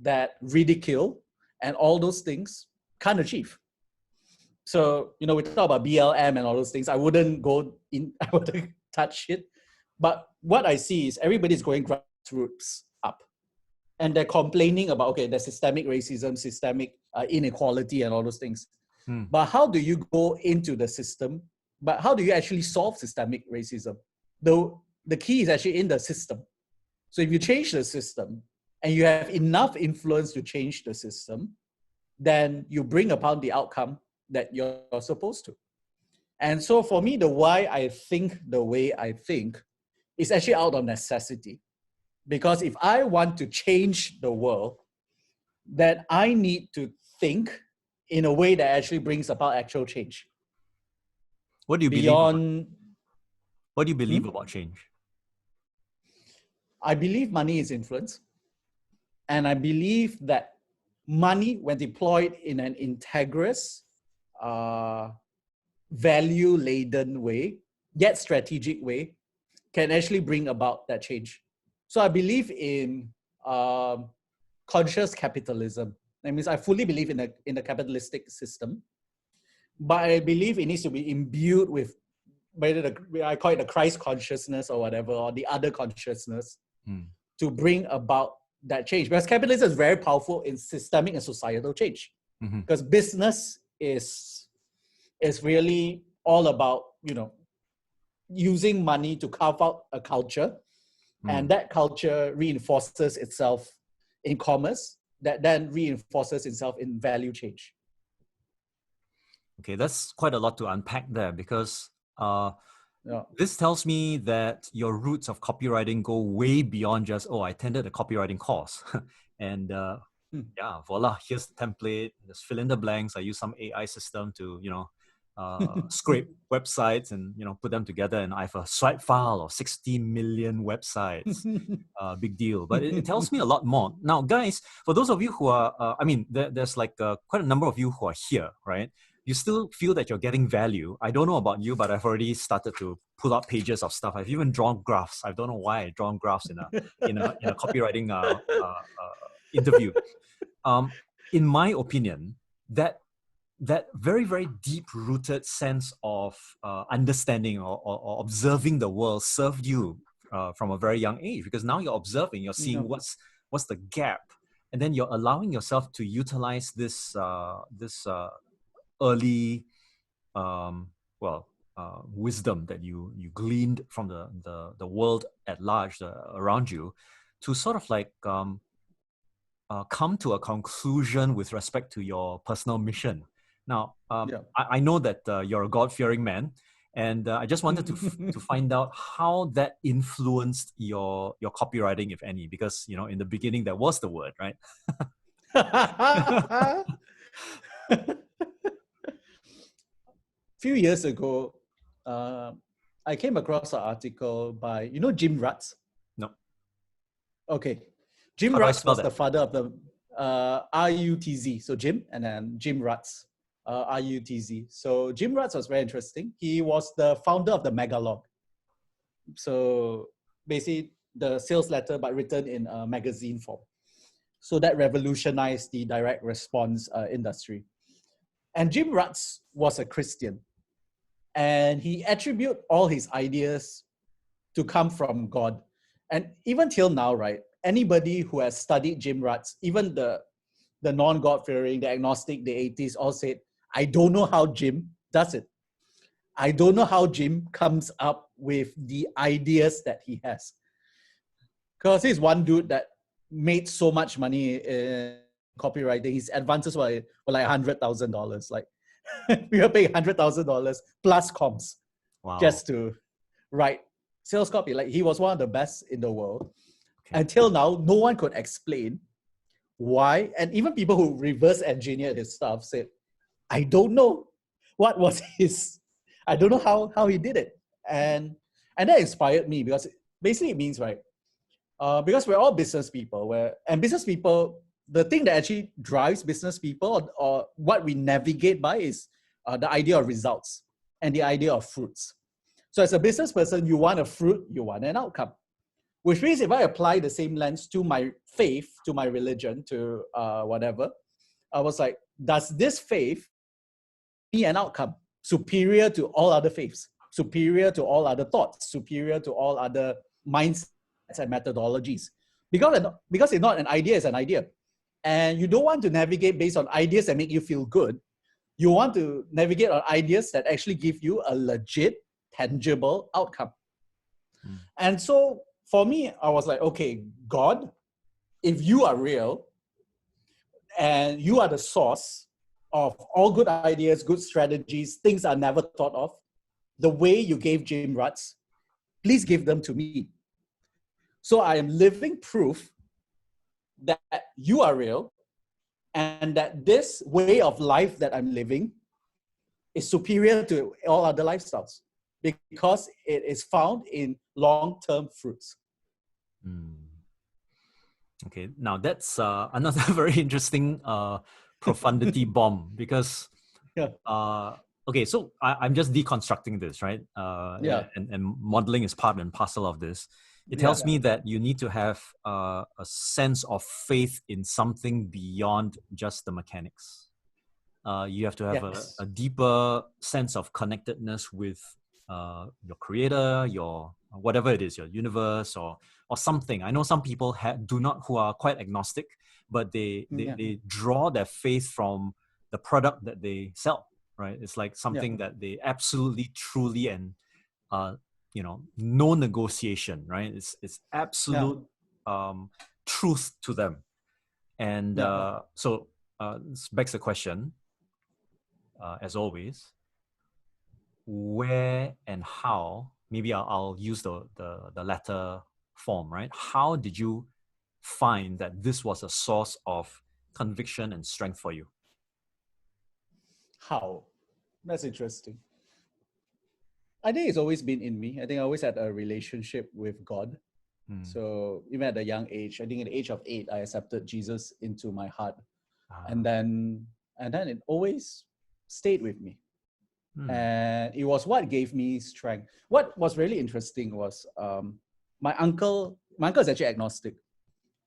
that ridicule, and all those things can't achieve? So, we talk about BLM and all those things. I wouldn't touch it. But what I see is everybody's going grassroots up. And they're complaining about, okay, there's systemic racism, systemic inequality and all those things. But how do you go into the system? But how do you actually solve systemic racism? Though the key is actually in the system. So if you change the system and you have enough influence to change the system, then you bring about the outcome that you're supposed to. And so for me, the why I think the way I think is actually out of necessity. Because if I want to change the world, then I need to think in a way that actually brings about actual change. What do you believe? What do you believe about change? I believe money is influence. And I believe that money, when deployed in an integrous, value-laden way, yet strategic way, can actually bring about that change. So I believe in conscious capitalism. That means I fully believe in a capitalistic system, but I believe it needs to be imbued with, I call it the Christ consciousness or whatever, or the other consciousness, to bring about that change. Because capitalism is very powerful in systemic and societal change. Because business is really all about, using money to carve out a culture, and that culture reinforces itself in commerce, that then reinforces itself in value change. Okay, that's quite a lot to unpack there, because this tells me that your roots of copywriting go way beyond just, I attended a copywriting course and voila, here's the template, just fill in the blanks. I use some AI system to, scrape websites and, put them together, and I have a swipe file of 60 million websites. Big deal. But it tells me a lot more. Now, guys, for those of you who are, there's like quite a number of you who are here, right? You still feel that you're getting value. I don't know about you, but I've already started to pull out pages of stuff. I've even drawn graphs. I don't know why I've drawn graphs in a copywriting interview. In my opinion, that very, very deep-rooted sense of understanding or observing the world served you from a very young age, because now you're observing, you're seeing what's the gap and then you're allowing yourself to utilize this early wisdom that you gleaned from the world at large around you, to sort of like come to a conclusion with respect to your personal mission. Now, I know that you're a God-fearing man, and I just wanted to find out how that influenced your copywriting, if any, because in the beginning there was the word, right? Few years ago, I came across an article by Jim Rutz. No. Okay, Jim Rutz was the father of the RUTZ. So Jim and then Jim Rutz, RUTZ. So Jim Rutz was very interesting. He was the founder of the Megalog. So basically the sales letter, but written in a magazine form. So that revolutionized the direct response industry. And Jim Rutz was a Christian. And he attributed all his ideas to come from God. And even till now, right, anybody who has studied Jim Rutz, even the non-God-fearing, the agnostic, the atheists, all said, I don't know how Jim does it. I don't know how Jim comes up with the ideas that he has. Because he's one dude that made so much money in copywriting. His advances were like $100,000. Like, we were paying $100,000 plus comms just to write sales copy. Like, he was one of the best in the world. Okay. Until now, no one could explain why. And even people who reverse engineered his stuff said, I don't know what was his, I don't know how he did it. And that inspired me, because basically it means, right, because we're all business people, and business people, the thing that actually drives business people or what we navigate by is the idea of results and the idea of fruits. So as a business person, you want a fruit, you want an outcome. Which means if I apply the same lens to my faith, to my religion, to whatever, I was like, does this faith be an outcome superior to all other faiths, superior to all other thoughts, superior to all other mindsets and methodologies? Because it's not an idea, it's an idea. And you don't want to navigate based on ideas that make you feel good. You want to navigate on ideas that actually give you a legit, tangible outcome. And so for me, I was like, okay, God, if you are real and you are the source of all good ideas, good strategies, things I never thought of, the way you gave Jim Rutz, please give them to me. So I am living proof that you are real and that this way of life that I'm living is superior to all other lifestyles because it is found in long-term fruits. Okay, now that's another very interesting profundity bomb, because okay, so I'm just deconstructing this, right? And modeling is part and parcel of this. It tells me that you need to have a sense of faith in something beyond just the mechanics. You have to have a deeper sense of connectedness with your creator, your whatever it is, your universe or something. I know some people who are quite agnostic, but they draw their faith from the product that they sell, right? It's like something that they absolutely, truly, and no negotiation, right? It's absolute truth to them. And so this begs the question, as always, where and how, maybe I'll use the latter form, right? How did you find that this was a source of conviction and strength for you? How? That's interesting. I think it's always been in me. I think I always had a relationship with God. So even at a young age, I think at the age of 8, I accepted Jesus into my heart. And then it always stayed with me. And it was what gave me strength. What was really interesting was my uncle is actually agnostic.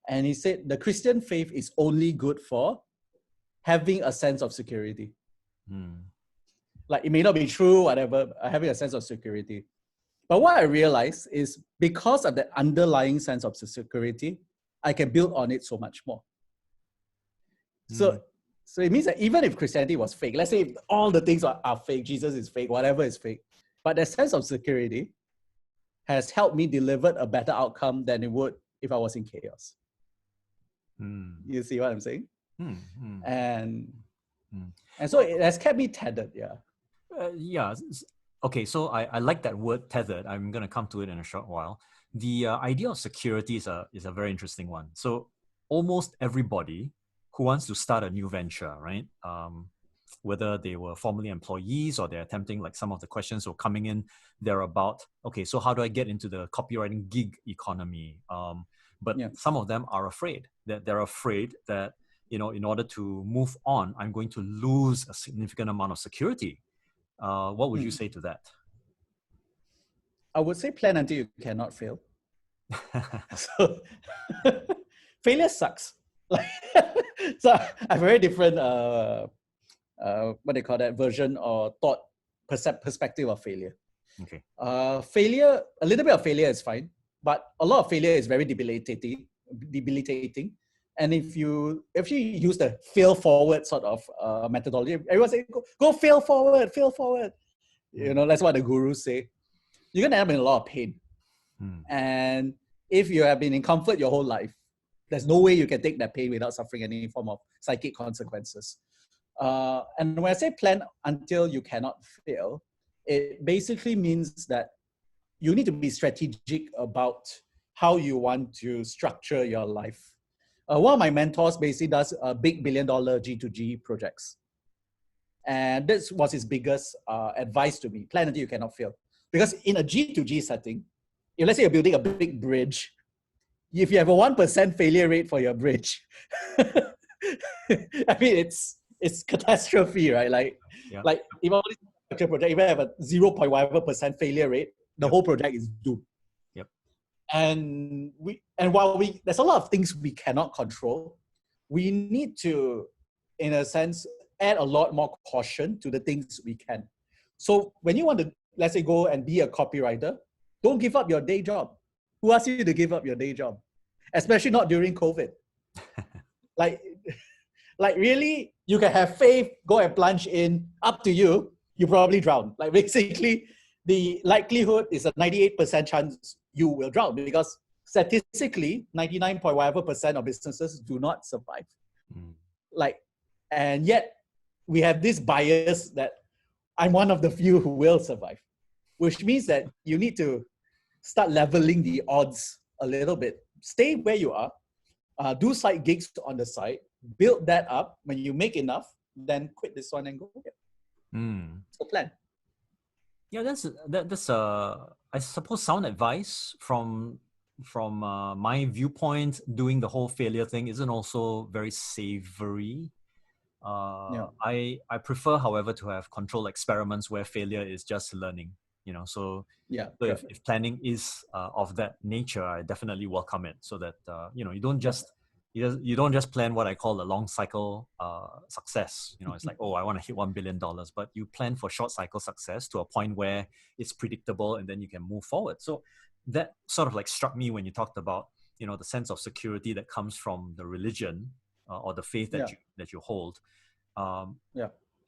And he said the Christian faith is only good for having a sense of security. Like, it may not be true, whatever, having a sense of security. But what I realized is because of that underlying sense of security, I can build on it so much more. So, so it means that even if Christianity was fake, let's say if all the things are fake, Jesus is fake, whatever is fake, but the sense of security has helped me deliver a better outcome than it would if I was in chaos. You see what I'm saying? And so it has kept me tethered, yeah. Okay, so I like that word tethered. I'm going to come to it in a short while. The idea of security is a very interesting one. So almost everybody who wants to start a new venture, right? Whether they were formerly employees or they're attempting, like some of the questions were coming in, they're about, okay, so how do I get into the copywriting gig economy? But some of them are afraid that in order to move on, I'm going to lose a significant amount of security. What would you say to that? I would say plan until you cannot fail. So failure sucks. So I have a very different what they call that version or thought perspective of failure. Okay. Failure, a little bit of failure is fine, but a lot of failure is very debilitating. And if you use the fail forward sort of methodology, everyone say go fail forward. That's what the gurus say. You're gonna end up in a lot of pain. And if you have been in comfort your whole life, there's no way you can take that pain without suffering any form of psychic consequences. And when I say plan until you cannot fail, it basically means that you need to be strategic about how you want to structure your life. One of my mentors basically does big $1 billion G2G projects. And this was his biggest advice to me, plan until you cannot fail. Because in a G2G setting, if let's say you're building a big bridge, if you have a 1% failure rate for your bridge, I mean, it's catastrophe, right? Like if all this project even have a 0.1% failure rate, the whole project is doomed. And while there's a lot of things we cannot control, we need to, in a sense, add a lot more caution to the things we can. So when you want to, let's say, go and be a copywriter, don't give up your day job. Who asked you to give up your day job? Especially not during COVID. like really, you can have faith, go and plunge in, up to you, you probably drown. Like basically, the likelihood is a 98% chance you will drown because statistically, 99.whatever% of businesses do not survive. And yet we have this bias that I'm one of the few who will survive, which means that you need to start leveling the odds a little bit. Stay where you are, do side gigs on the side, build that up. When you make enough, then quit this one and go here. So plan. Yeah, that's I suppose sound advice from my viewpoint. Doing the whole failure thing isn't also very savory. I prefer, however, to have controlled experiments where failure is just learning. So if planning is of that nature, I definitely welcome it. So that you don't just plan what I call a long cycle success. It's like, oh, I want to hit $1 billion, but you plan for short cycle success to a point where it's predictable and then you can move forward. So that sort of like struck me when you talked about, the sense of security that comes from the religion or the faith that you hold.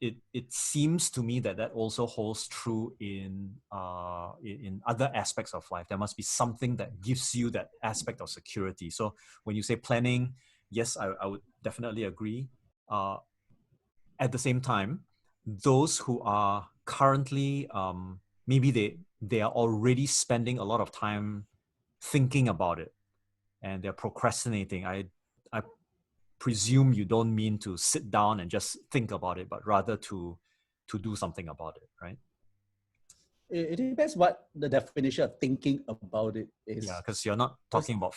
It seems to me that also holds true in other aspects of life. There must be something that gives you that aspect of security. So when you say planning, yes, I would definitely agree. At the same time, those who are currently, maybe they are already spending a lot of time thinking about it and they're procrastinating. I presume you don't mean to sit down and just think about it, but rather to do something about it, right? It depends what the definition of thinking about it is. Yeah, because you're not talking about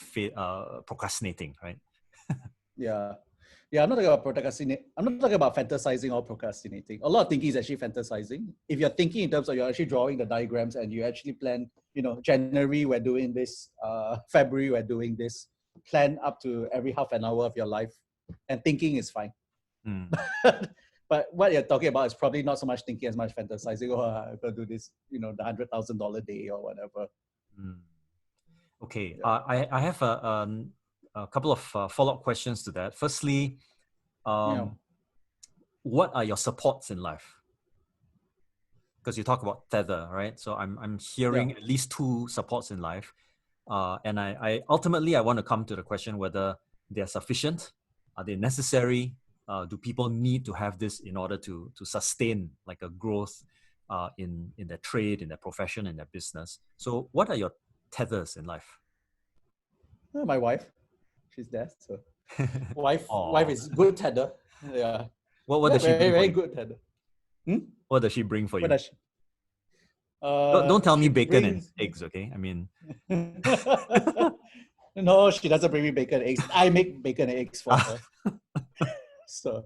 procrastinating, right? I'm not talking about procrastinating. I'm not talking about fantasizing or procrastinating. A lot of thinking is actually fantasizing. If you're thinking in terms of you're actually drawing the diagrams and you actually plan, January we're doing this, February we're doing this, plan up to every half an hour of your life, and thinking is fine. But what you're talking about is probably not so much thinking as much fantasizing. Oh, I'm going to do this, the $100,000 day or whatever. Okay. I have a couple of follow-up questions to that. Firstly, what are your supports in life? Because you talk about tether, right? So I'm hearing at least 2 supports in life. And I ultimately, I want to come to the question whether they're sufficient. Are they necessary? Do people need to have this in order to sustain like a growth in their trade, in their profession, in their business? So what are your tethers in life? My wife, she's there. So wife is good tether. Yeah. What does she bring very for you? Good tether. What does she bring for you? Does she? Don't tell me bacon brings... and eggs, okay? I mean... No, she doesn't bring me bacon and eggs. I make bacon and eggs for her. So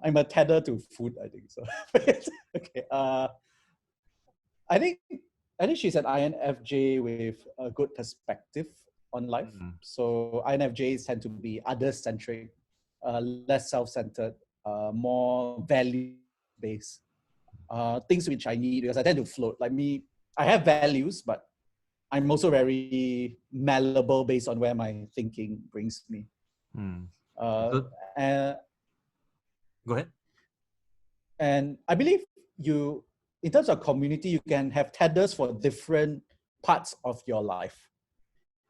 I'm a tether to food, I think so. Okay. I think she's an INFJ with a good perspective on life. So INFJs tend to be other-centric, less self-centered, more value-based. Things which I need, because I tend to float. Like me, I have values, but I'm also very malleable based on where my thinking brings me. Go ahead. And I believe in terms of community, you can have tethers for different parts of your life.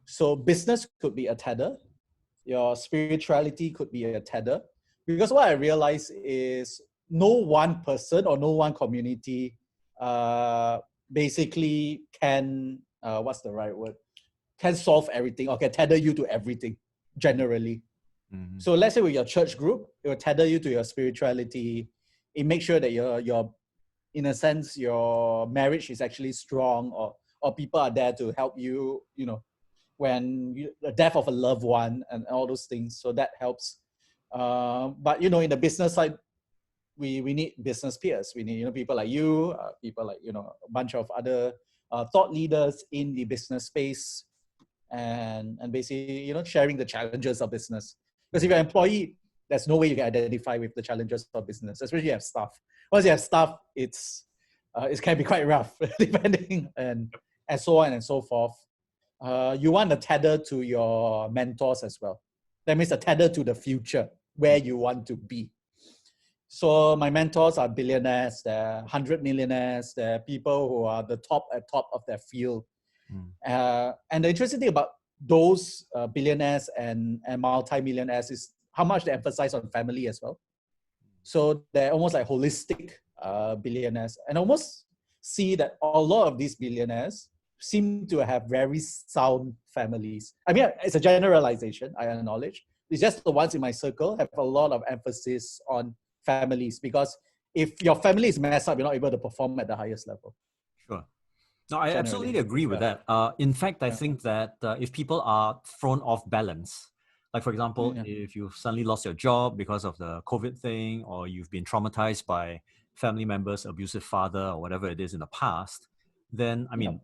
So business could be a tether. Your spirituality could be a tether. Because what I realize is no one person or no one community basically can, what's the right word? Can solve everything or can tether you to everything, generally. So let's say with your church group, it will tether you to your spirituality. It makes sure that your in a sense, your marriage is actually strong, or people are there to help you, when the death of a loved one and all those things. So that helps. But, in the business side, we need business peers. We need, people like you, people like, a bunch of other thought leaders in the business space, and basically, sharing the challenges of business. Because if you're an employee, there's no way you can identify with the challenges of business, especially if you have staff. Once you have staff, it can be quite rough, depending, and so on and so forth. You want a tether to your mentors as well. That means a tether to the future, where you want to be. So my mentors are billionaires, they're 100 millionaires, they're people who are the top of their field. And the interesting thing about those billionaires and multi-millionaires is how much they emphasize on family as well. So they're almost like holistic billionaires, and almost see that a lot of these billionaires seem to have very sound families. I mean, it's a generalization, I acknowledge. It's just the ones in my circle have a lot of emphasis on families, because if your family is messed up, you're not able to perform at the highest level. Sure. No, I absolutely agree with that. In fact, I think that if people are thrown off balance, like for example, if you've suddenly lost your job because of the COVID thing, or you've been traumatized by family members, abusive father, or whatever it is in the past, then, I mean,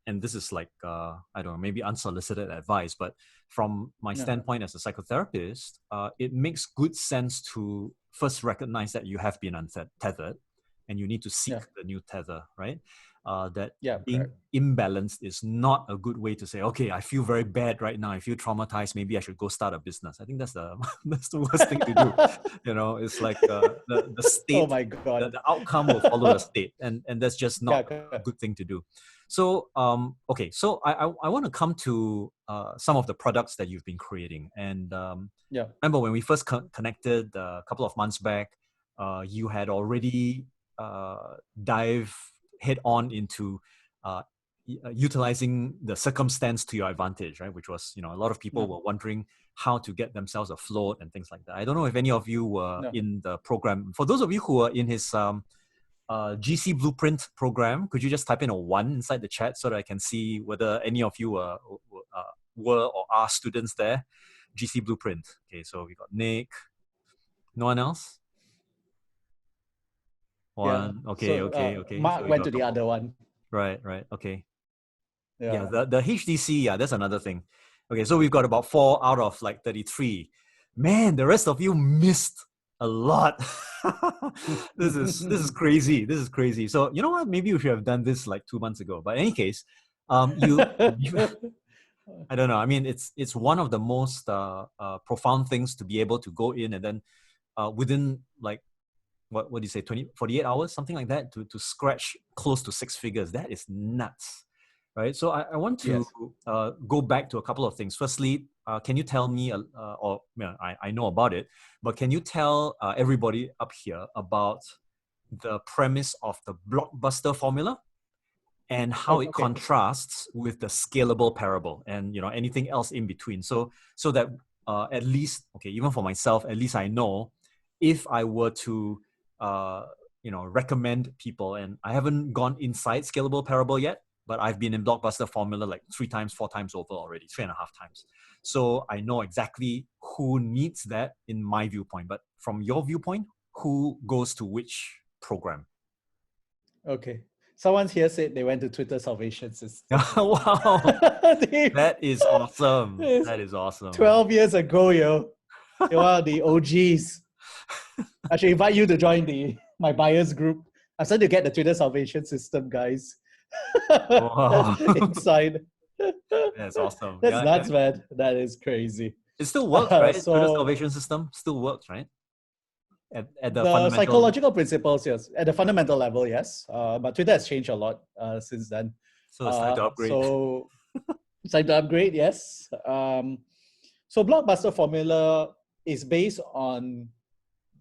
and this is like, I don't know, maybe unsolicited advice, but from my standpoint as a psychotherapist, it makes good sense to first recognize that you have been untethered and you need to seek the new tether, right? Being imbalanced is not a good way to say, okay, I feel very bad right now, I feel traumatized, maybe I should go start a business. I think that's the worst thing to do. It's like the state, oh my God. The outcome will follow the state, and that's just not a good thing to do. So okay, so I want to come to some of the products that you've been creating. And remember when we first connected a couple of months back, you had already dive head on into utilizing the circumstance to your advantage, right? Which was, a lot of people were wondering how to get themselves afloat and things like that. I don't know if any of you were in the program. For those of you who are in his GC Blueprint program, could you just type in a 1 inside the chat so that I can see whether any of you were or are students there? GC Blueprint. Okay, so we got Nick. No one else? One. Okay. Mark so went to the other one. Right. Okay. Yeah, the HDC, that's another thing. Okay, so we've got about 4 out of like 33. Man, the rest of you missed a lot. This is crazy. This is crazy. So you know what? Maybe we should have done this like 2 months ago. But in any case, I don't know. I mean, it's one of the most profound things to be able to go in and then within like what do you say, 48 hours, something like that, to scratch close to six figures. That is nuts, right? So I want to go back to a couple of things. Firstly, can you tell me, or I know about it, but can you tell everybody up here about the premise of the blockbuster formula and how it contrasts with the scalable parable, and anything else in between, so that at least, even for myself, at least I know if I were to recommend people, and I haven't gone inside scalable parable yet, but I've been in blockbuster formula like 3 times, 4 times over already, 3.5 times. So I know exactly who needs that in my viewpoint. But from your viewpoint, who goes to which program? Okay. Someone here said they went to Twitter Salvation System. Wow. That is awesome. That is awesome. 12 years ago, yo. You're one of the OGs. I should invite you to join my buyers group. I'm starting to get the Twitter Salvation System, guys. Wow. Inside. That's awesome. That's nuts, man. That is crazy. It still works, right? Twitter Salvation System still works, right? At the fundamental... psychological principles, yes. At the fundamental level, yes. But Twitter has changed a lot since then. So it's time to upgrade. So it's time to upgrade, yes. So blockbuster formula is based on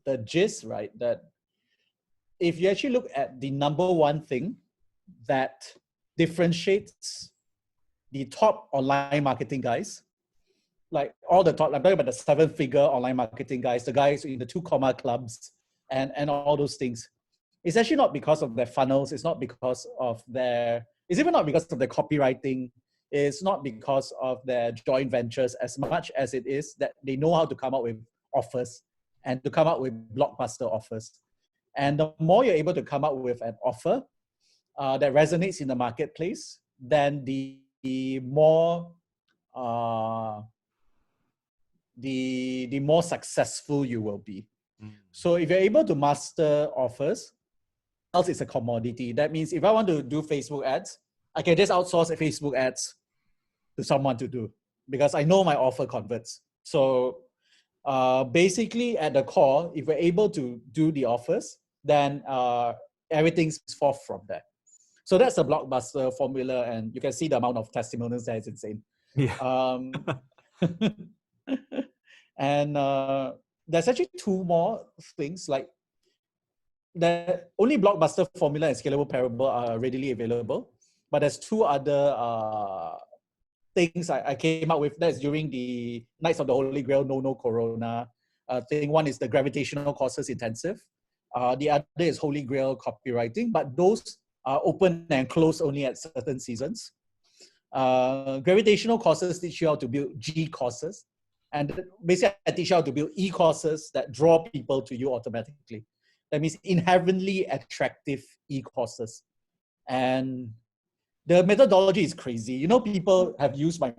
the gist, right? That if you actually look at the number one thing that differentiates the top online marketing guys, like all the top, I'm talking about the 7-figure online marketing guys, the guys in the 2 comma clubs and all those things. It's actually not because of their funnels. It's not because of it's even not because of their copywriting. It's not because of their joint ventures as much as it is that they know how to come up with offers and to come up with blockbuster offers. And the more you're able to come up with an offer that resonates in the marketplace, then the more the more successful you will be. So if you're able to master offers, else it's a commodity. That means if I want to do Facebook ads, I can just outsource Facebook ads to someone to do because I know my offer converts. So basically at the core, if we're able to do the offers, then everything's forth from there. So that's the blockbuster formula, and you can see the amount of testimonials there is insane. Yeah. And there's actually 2 more things, like the only blockbuster formula and scalable parable are readily available, but there's 2 other things I came up with. That's during the Nights of the Holy Grail No Corona thing. One is the gravitational causes intensive. The other is Holy Grail copywriting, but those are open and close only at certain seasons. Gravitational courses teach you how to build G courses. And basically, I teach you how to build E courses that draw people to you automatically. That means inherently attractive E courses. And the methodology is crazy. People have used my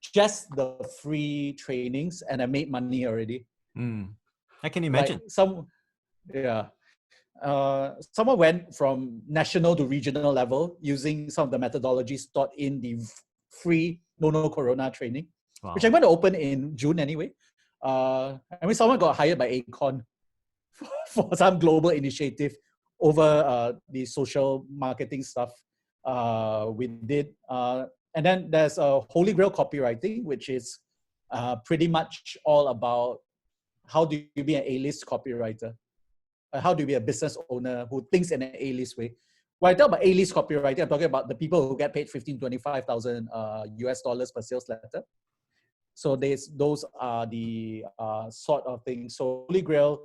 just the free trainings, and I made money already. I can imagine. Someone went from national to regional level using some of the methodologies taught in the free No Corona training, which I'm going to open in June anyway. Someone got hired by Acorn for some global initiative over the social marketing stuff we did. And then there's Holy Grail copywriting, which is pretty much all about how do you be an A-list copywriter? How do you be a business owner who thinks in an A-list way? When I talk about A-list copywriting, I'm talking about the people who get paid $15,000 to $25,000 US dollars per sales letter. So those are the sort of things. So Holy Grail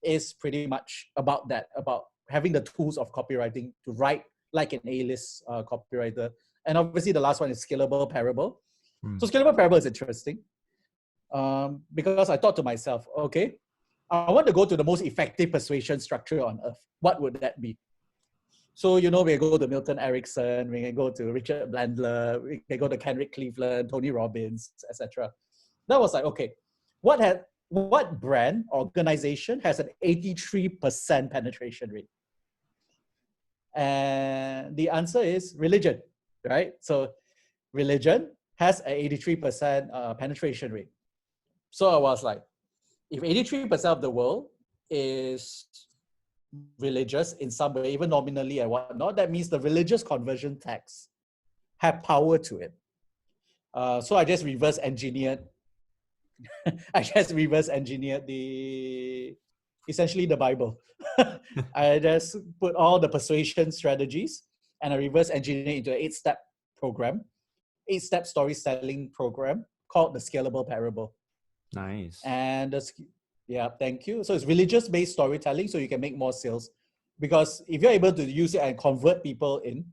is pretty much about that, about having the tools of copywriting to write like an A-list copywriter. And obviously the last one is scalable parable. So scalable parable is interesting because I thought to myself, okay, I want to go to the most effective persuasion structure on earth. What would that be? So, we go to Milton Erickson, we can go to Richard Bandler, we can go to Kenrick Cleveland, Tony Robbins, etc. That was like, okay, what brand organization has an 83% penetration rate? And the answer is religion, right? So religion has an 83% penetration rate. So I was like, if 83% of the world is religious in some way, even nominally and whatnot, that means the religious conversion tax have power to it. So I just reverse engineered. Essentially the Bible. I just put all the persuasion strategies and I reverse engineer into an 8-step program, 8-step storytelling program called the Scalable Parable. Nice. And yeah, thank you. So it's religious-based storytelling, so you can make more sales. Because if you're able to use it and convert people in,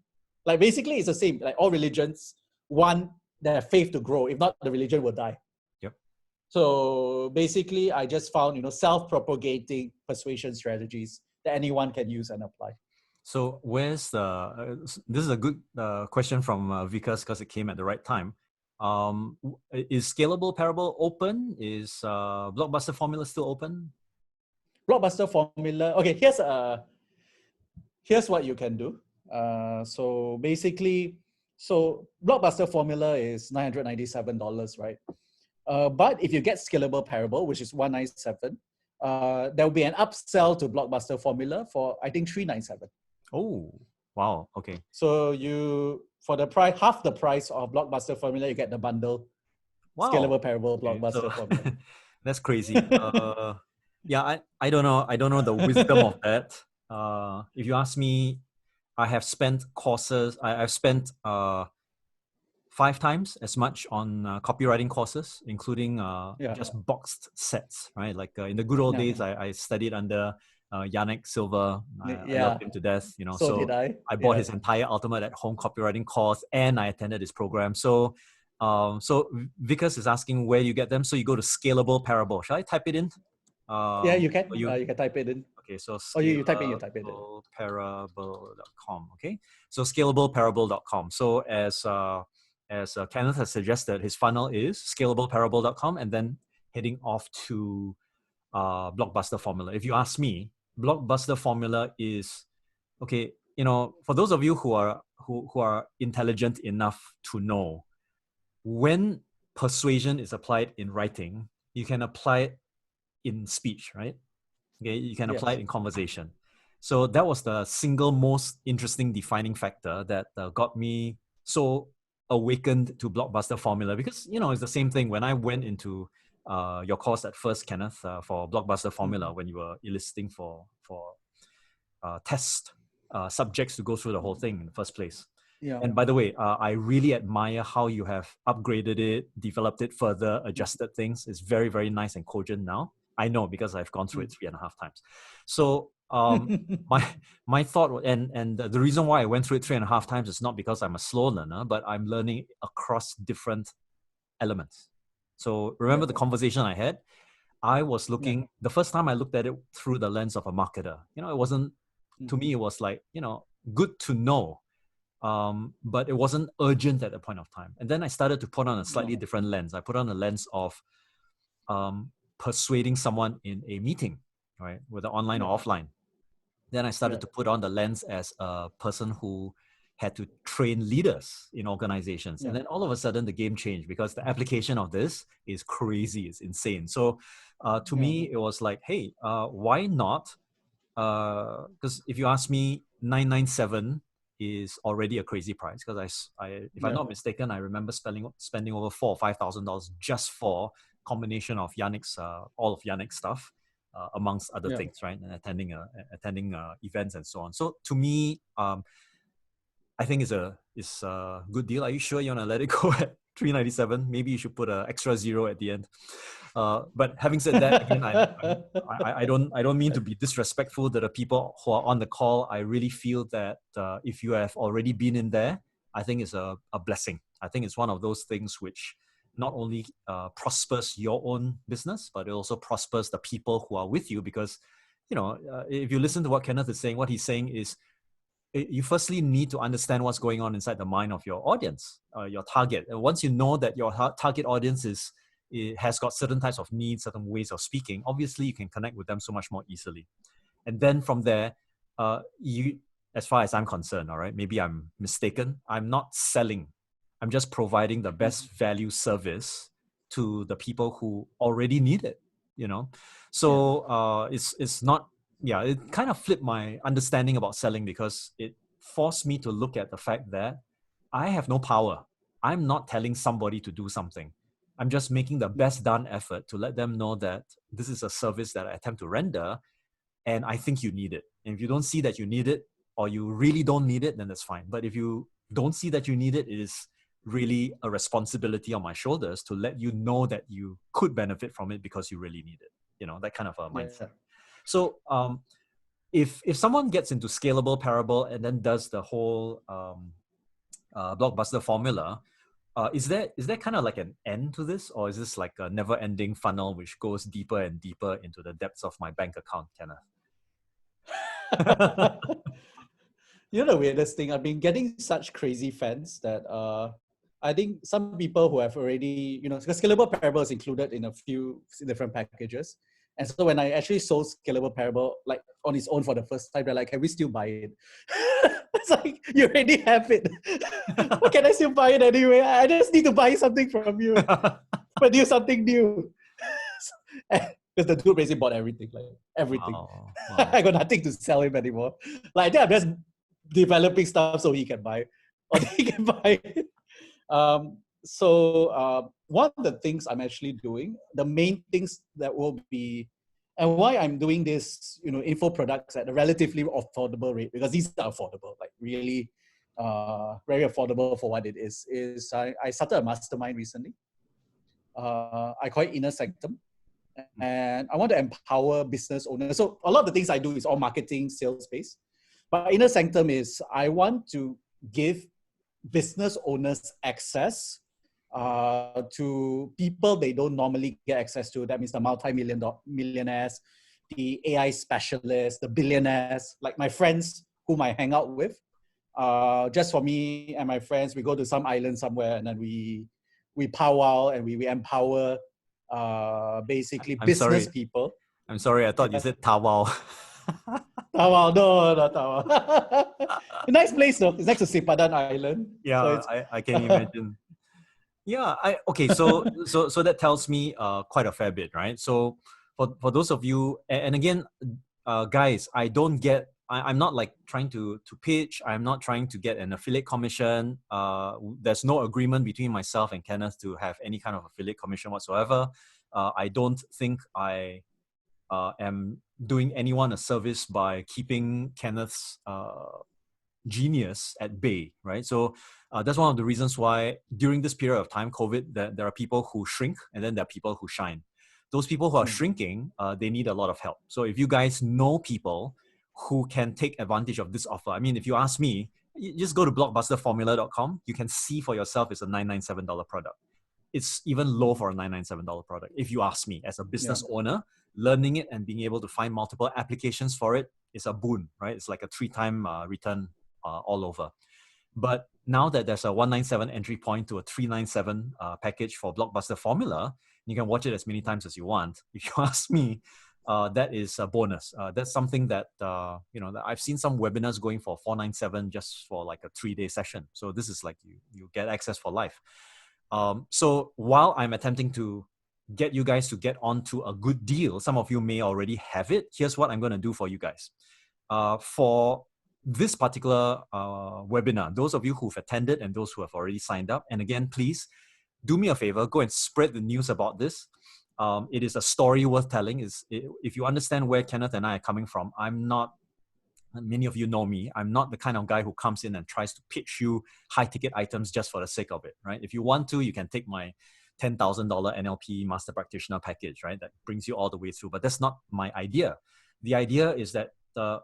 like basically it's the same. Like all religions want their faith to grow. If not, the religion will die. Yep. So basically, I just found self-propagating persuasion strategies that anyone can use and apply. So where's the? This is a good question from Vikas because it came at the right time. Is Scalable Parable open? Is Blockbuster Formula still open? Blockbuster Formula. Okay, here's what you can do. So basically, Blockbuster Formula is $997, right? But if you get Scalable Parable, which is $197, there will be an upsell to Blockbuster Formula for I think $397. Oh, wow. Okay. So for the price, half the price of Blockbuster Formula, you get the bundle. Wow. Scalable Parable, Blockbuster Formula. That's crazy. Yeah, I don't know. I don't know the wisdom of that. If you ask me, I have spent courses. I've spent 5 times as much on copywriting courses, including just boxed sets, right? Like in the good old days, I studied under Yannick Silver. I love him to death, So did I. I bought his entire Ultimate at Home copywriting course and I attended his program. So Vikas is asking where you get them. So you go to Scalable Parable. Shall I type it in? Yeah, you can. You can type it in. Okay, so you type it in. Parable.com. Okay, so scalableparable.com. So as Kenneth has suggested, his funnel is scalableparable.com and then heading off to Blockbuster Formula. If you ask me, Blockbuster Formula is okay. For those of you who are intelligent enough to know when persuasion is applied in writing, you can apply it in speech, right? Okay, you can apply it in conversation. So that was the single most interesting defining factor that got me so awakened to Blockbuster Formula, because it's the same thing when I went into your course at first, Kenneth, for Blockbuster Formula, when you were eliciting for test subjects to go through the whole thing in the first place. Yeah. And by the way, I really admire how you have upgraded it, developed it further, adjusted things. It's very, very nice and cogent now. I know because I've gone through it 3.5 times. So my thought, and the reason why I went through it 3.5 times is not because I'm a slow learner, but I'm learning across different elements. So remember the conversation I had? I was looking, the first time I looked at it through the lens of a marketer. It wasn't, to me, it was like, good to know. But it wasn't urgent at a point of time. And then I started to put on a slightly different lens. I put on a lens of persuading someone in a meeting, right, whether online or offline. Then I started to put on the lens as a person who had to train leaders in organizations. And then all of a sudden the game changed because the application of this is crazy, it's insane. So to me, it was like, hey, why not? Because if you ask me, $997 is already a crazy price, because if I'm not mistaken, I remember spending over $4,000 or $5,000 just for combination of Yannick's all of Yannick's stuff, amongst other things, right? And attending events and so on. So to me, I think it's a good deal. Are you sure you want to let it go at $397? Maybe you should put an extra zero at the end. But having said that, again, I don't mean to be disrespectful to the people who are on the call. I really feel that if you have already been in there, I think it's a blessing. I think it's one of those things which not only prospers your own business, but it also prospers the people who are with you. Because, if you listen to what Kenneth is saying, what he's saying is, you firstly need to understand what's going on inside the mind of your audience, your target. And once you know that your target audience has got certain types of needs, certain ways of speaking, obviously you can connect with them so much more easily. And then from there, as far as I'm concerned, all right, maybe I'm mistaken, I'm not selling. I'm just providing the best value service to the people who already need it, you know? So it's not, it kind of flipped my understanding about selling, because it forced me to look at the fact that I have no power. I'm not telling somebody to do something. I'm just making the best done effort to let them know that this is a service that I attempt to render, and I think you need it. And if you don't see that you need it, or you really don't need it, then that's fine. But if you don't see that you need it, it is really a responsibility on my shoulders to let you know that you could benefit from it because you really need it. You know, that kind of a mindset. Yeah. So if someone gets into scalable parable and then does the whole blockbuster formula, is there kind of like an end to this, or is this like a never-ending funnel which goes deeper and deeper into the depths of my bank account, Kenneth? You know the weirdest thing, I've been getting such crazy fans that I think some people who have already, because scalable parable is included in a few different packages. And so when I actually sold scalable parable, like on its own for the first time, they're like, can we still buy it? It's like, you already have it. Why can I still buy it anyway? I just need to buy something from you. Produce something new. Because the dude basically bought everything, like everything. Wow. I got nothing to sell him anymore. Like I think I'm just developing stuff so he can buy, or they can buy it. So one of the things I'm actually doing, the main things that will be, and why I'm doing this, info products at a relatively affordable rate, because these are affordable, like really very affordable for what it is I started a mastermind recently. I call it Inner Sanctum. And I want to empower business owners. So a lot of the things I do is all marketing, sales based. But Inner Sanctum is I want to give business owners access to people they don't normally get access to. That means the multi-millionaires, the AI specialists, the billionaires, like my friends whom I hang out with. Just for me and my friends, we go to some island somewhere and then we powwow and we empower basically business people. I'm sorry, I thought you said Tawau. Tawau, no, not Tawau. A nice place though. It's next to Sipadan Island. Yeah, so I can imagine. Yeah, okay. So that tells me quite a fair bit, right? So for those of you, and again, guys, I'm not like trying to pitch. I'm not trying to get an affiliate commission. There's no agreement between myself and Kenneth to have any kind of affiliate commission whatsoever. I don't think I am doing anyone a service by keeping Kenneth's genius at bay, right? So that's one of the reasons why during this period of time, COVID, there are people who shrink and then there are people who shine. Those people who are shrinking, they need a lot of help. So if you guys know people who can take advantage of this offer, I mean, if you ask me, you just go to blockbusterformula.com. You can see for yourself it's a $997 product. It's even low for a $997 product. If you ask me, as a business owner, learning it and being able to find multiple applications for it is a boon, right? It's like a 3-time return all over. But now that there's a 197 entry point to a 397 package for Blockbuster Formula, you can watch it as many times as you want. If you ask me, that is a bonus. That's something that, that I've seen some webinars going for 497 just for like a 3-day session. So this is like you get access for life. So while I'm attempting to get you guys to get onto a good deal, some of you may already have it. Here's what I'm going to do for you guys. For this particular webinar, those of you who've attended and those who have already signed up, and again, please do me a favor, go and spread the news about this. It is a story worth telling. If you understand where Kenneth and I are coming from, many of you know me, I'm not the kind of guy who comes in and tries to pitch you high-ticket items just for the sake of it, right? If you want to, you can take my $10,000 NLP Master Practitioner package, right? That brings you all the way through. But that's not my idea. The idea is that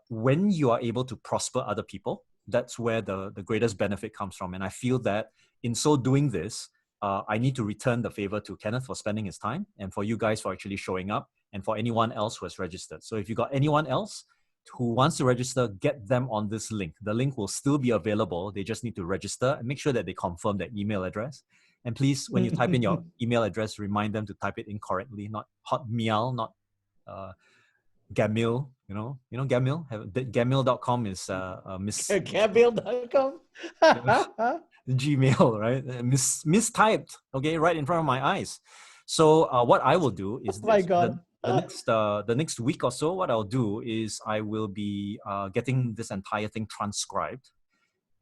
when you are able to prosper other people, that's where the greatest benefit comes from. And I feel that in so doing this, I need to return the favor to Kenneth for spending his time, and for you guys for actually showing up, and for anyone else who has registered. So if you got anyone else who wants to register, get them on this link. The link will still be available. They just need to register and make sure that they confirm their email address. And please, when you type in your email address, remind them to type it incorrectly, not hotmail, not Gamil, Gamil. Gamil.com is Gamil.com. Gmail, right? Mistyped, okay, right in front of my eyes. So what I will do is Oh my this: God. the next week or so, what I'll do is I will be getting this entire thing transcribed.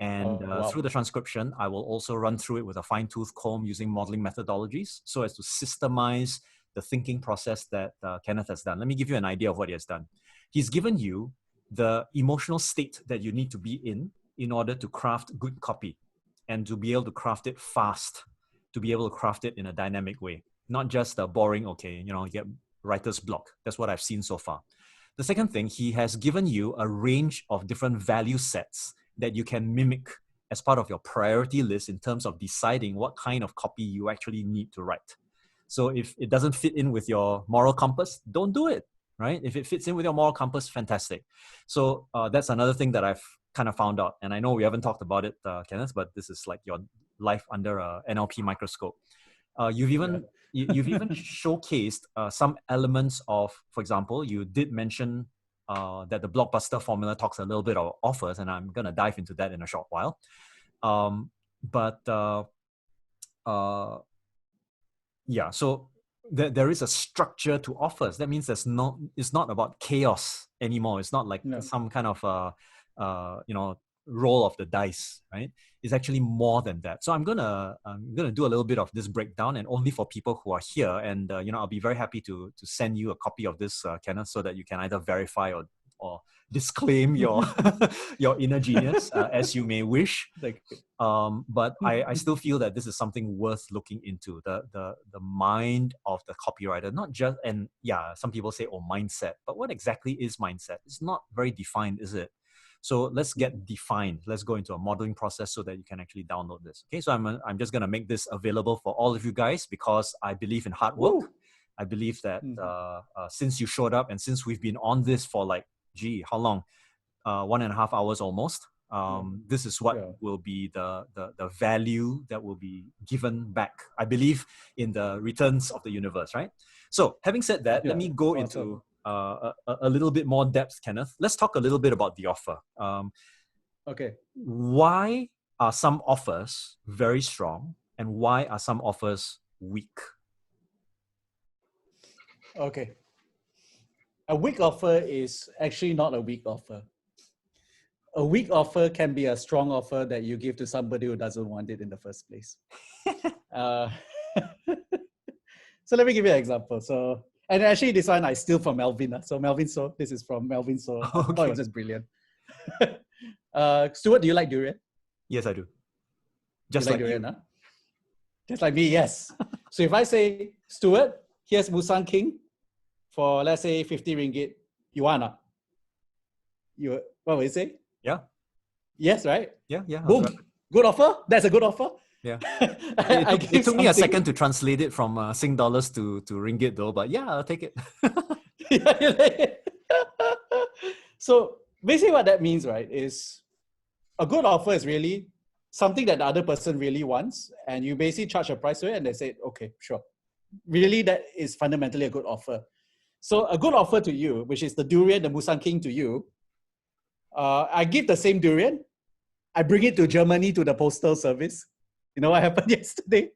And wow. through the transcription, I will also run through it with a fine-tooth comb using modeling methodologies so as to systemize the thinking process that Kenneth has done. Let me give you an idea of what he has done. He's given you the emotional state that you need to be in order to craft good copy and to be able to craft it fast, to be able to craft it in a dynamic way, not just a boring, okay, you get writer's block. That's what I've seen so far. The second thing, he has given you a range of different value sets that you can mimic as part of your priority list in terms of deciding what kind of copy you actually need to write. So if it doesn't fit in with your moral compass, don't do it, right? If it fits in with your moral compass, fantastic. So that's another thing that I've kind of found out. And I know we haven't talked about it, Kenneth, but this is like your life under a NLP microscope. You've even showcased some elements of, for example, you did mention that the blockbuster formula talks a little bit of offers, and I'm going to dive into that in a short while. Yeah, so there is a structure to offers. That means it's not about chaos anymore. It's not like some kind of roll of the dice, right? It's actually more than that. So I'm gonna do a little bit of this breakdown, and only for people who are here. And I'll be very happy to send you a copy of this, Kenneth, so that you can either verify or disclaim your your inner genius as you may wish. But I still feel that this is something worth looking into. The mind of the copywriter, not just, and yeah, some people say, oh, mindset, but what exactly is mindset? It's not very defined, is it? So let's get defined. Let's go into a modeling process so that you can actually download this. Okay, so I'm just gonna make this available for all of you guys because I believe in hard work. Ooh. I believe that since you showed up and since we've been on this for like, how long? 1.5 hours almost. This is what will be the value that will be given back. I believe in the returns of the universe, right? So having said that, let me go into a little bit more depth, Kenneth. Let's talk a little bit about the offer. Okay. Why are some offers very strong and why are some offers weak? Okay. A weak offer is actually not a weak offer. A weak offer can be a strong offer that you give to somebody who doesn't want it in the first place. So let me give you an example. So, and actually this one I steal from Melvin. So Melvin, so this is from Melvin. So I thought it was just brilliant. Stuart, do you like durian? Yes, I do. Just like durian, you. Huh? Just like me, yes. So if I say, Stuart, here's Musang King for, let's say, 50 ringgit, you want not? What would you say? Yeah. Yes, right? Yeah. Boom. Good offer? That's a good offer? Yeah. It took me a second to translate it from Sing dollars to ringgit though, but yeah, I'll take it. So basically what that means, right, is a good offer is really something that the other person really wants, and you basically charge a price to it and they say, okay, sure. Really, that is fundamentally a good offer. So a good offer to you, which is the durian, the Musang King to you, I give the same durian, I bring it to Germany to the postal service. You know what happened yesterday?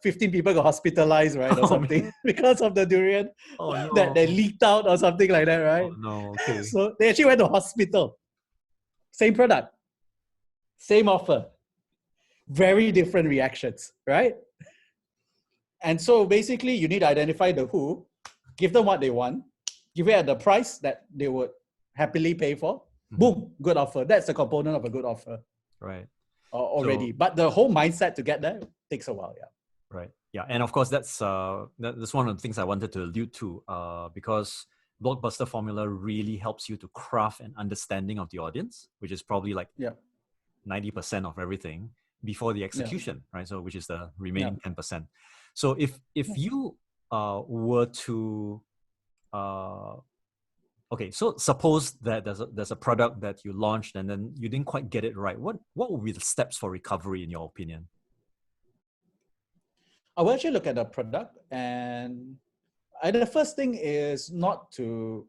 15 people got hospitalized, right, or something, because of the durian that they leaked out or something like that, right? Oh, no, okay. So they actually went to hospital. Same product, same offer, very different reactions, right? And so basically you need to identify the who, give them what they want, give it at the price that they would happily pay for. Mm-hmm. Boom, good offer. That's the component of a good offer. Right. Already. So, but the whole mindset to get there takes a while, yeah. Right. Yeah. And of course, that's one of the things I wanted to allude to because blockbuster formula really helps you to craft an understanding of the audience, which is probably like 90% of everything before the execution, right? So which is the remaining 10%. So if you were to okay, so suppose that there's a product that you launched and then you didn't quite get it right. What would be the steps for recovery in your opinion? I will actually look at the product, and the first thing is not to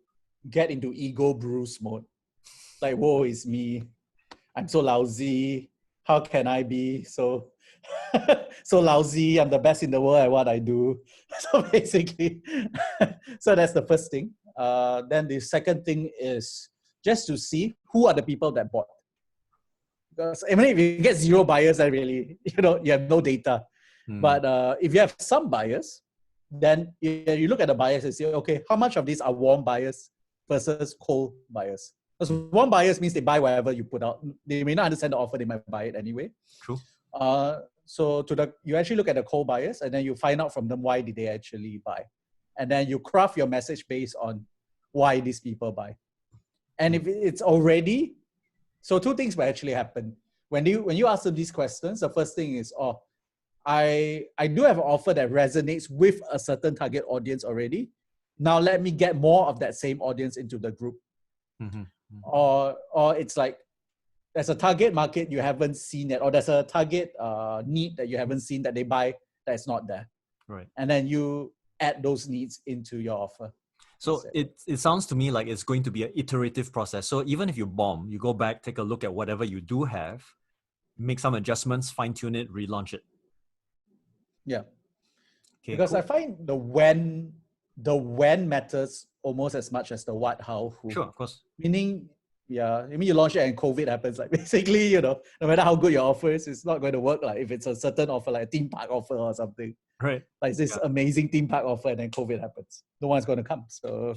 get into ego bruise mode. Like, woe is me. I'm so lousy. How can I be so so lousy? I'm the best in the world at what I do. So basically, so that's the first thing. Then the second thing is just to see who are the people that bought. Because I mean, if you get zero buyers, then really, you have no data. But if you have some buyers, then you look at the buyers and say, okay, how much of these are warm buyers versus cold buyers? Because warm buyers means they buy whatever you put out. They may not understand the offer, they might buy it anyway. True. So you actually look at the cold buyers, and then you find out from them why did they actually buy. And then you craft your message based on why these people buy. And if it's already, so two things will actually happen. When you ask them these questions, the first thing is, I do have an offer that resonates with a certain target audience already. Now let me get more of that same audience into the group. Or it's like there's a target market you haven't seen yet, or there's a target need that you haven't seen that they buy that's not there. Right. And then you add those needs into your offer. So it sounds to me like it's going to be an iterative process. So even if you bomb, you go back, take a look at whatever you do have, make some adjustments, fine tune it, relaunch it. Yeah. Okay, because cool. I find the when matters almost as much as the what, how, who. Sure, of course. Meaning, yeah, I mean, you launch it and COVID happens. Like basically, no matter how good your offer is, it's not going to work. Like if it's a certain offer, like a theme park offer or something, right? Like this amazing theme park offer, and then COVID happens. No one's going to come. So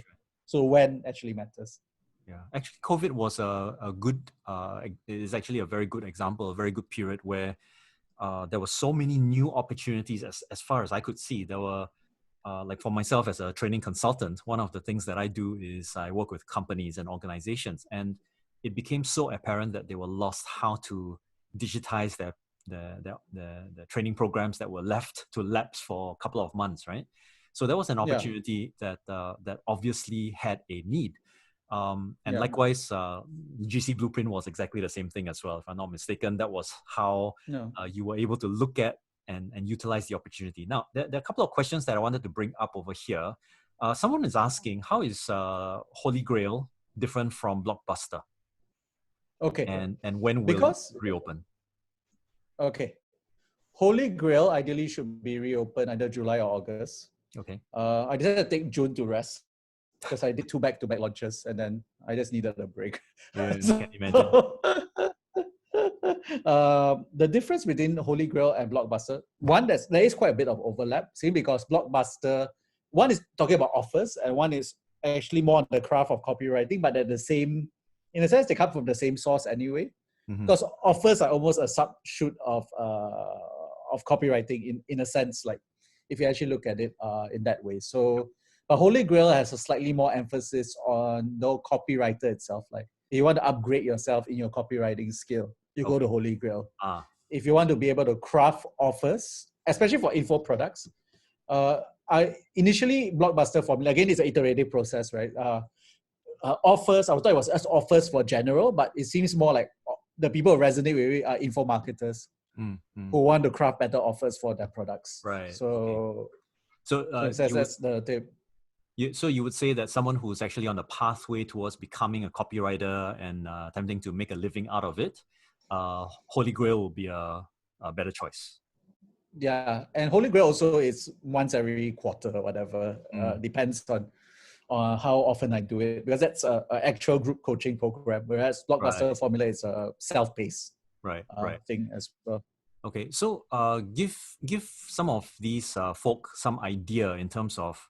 when actually matters. Yeah, actually, COVID was a good. It is actually a very good example, a very good period where there were so many new opportunities as far as I could see. There were. Like for myself as a training consultant, one of the things that I do is I work with companies and organizations, and it became so apparent that they were lost how to digitize the training programs that were left to lapse for a couple of months, right? So there was an opportunity that obviously had a need. Likewise, GC Blueprint was exactly the same thing as well. If I'm not mistaken, that was how you were able to look at and utilize the opportunity. Now, there are a couple of questions that I wanted to bring up over here. Someone is asking, how is Holy Grail different from Blockbuster? Okay. And when will it reopen? Okay. Holy Grail ideally should be reopened either July or August. Okay. I decided to take June to rest because I did 2 back-to-back launches and then I just needed a break. Yeah, so, can imagine. The difference between Holy Grail and Blockbuster, there is quite a bit of overlap. See, because Blockbuster, one is talking about offers and one is actually more on the craft of copywriting, but they're the same, in a sense, they come from the same source anyway. Because offers are almost a subshoot of copywriting in a sense, like if you actually look at it in that way. So, but Holy Grail has a slightly more emphasis on the copywriter itself. Like if you want to upgrade yourself in your copywriting skill, you go to Holy Grail. If you want to be able to craft offers, especially for info products, initially Blockbuster for me, again, it's an iterative process, right? Offers, I thought it was as offers for general, but it seems more like the people who resonate with it are info marketers who want to craft better offers for their products. Right. So that's the tip. So you would say that someone who's actually on the pathway towards becoming a copywriter and attempting to make a living out of it, Holy Grail will be a better choice. Yeah, and Holy Grail also is once every quarter or whatever. Depends on how often I do it, because that's an actual group coaching program, whereas Blockbuster Formula is a self-paced thing as well. Okay, so give some of these folk some idea in terms of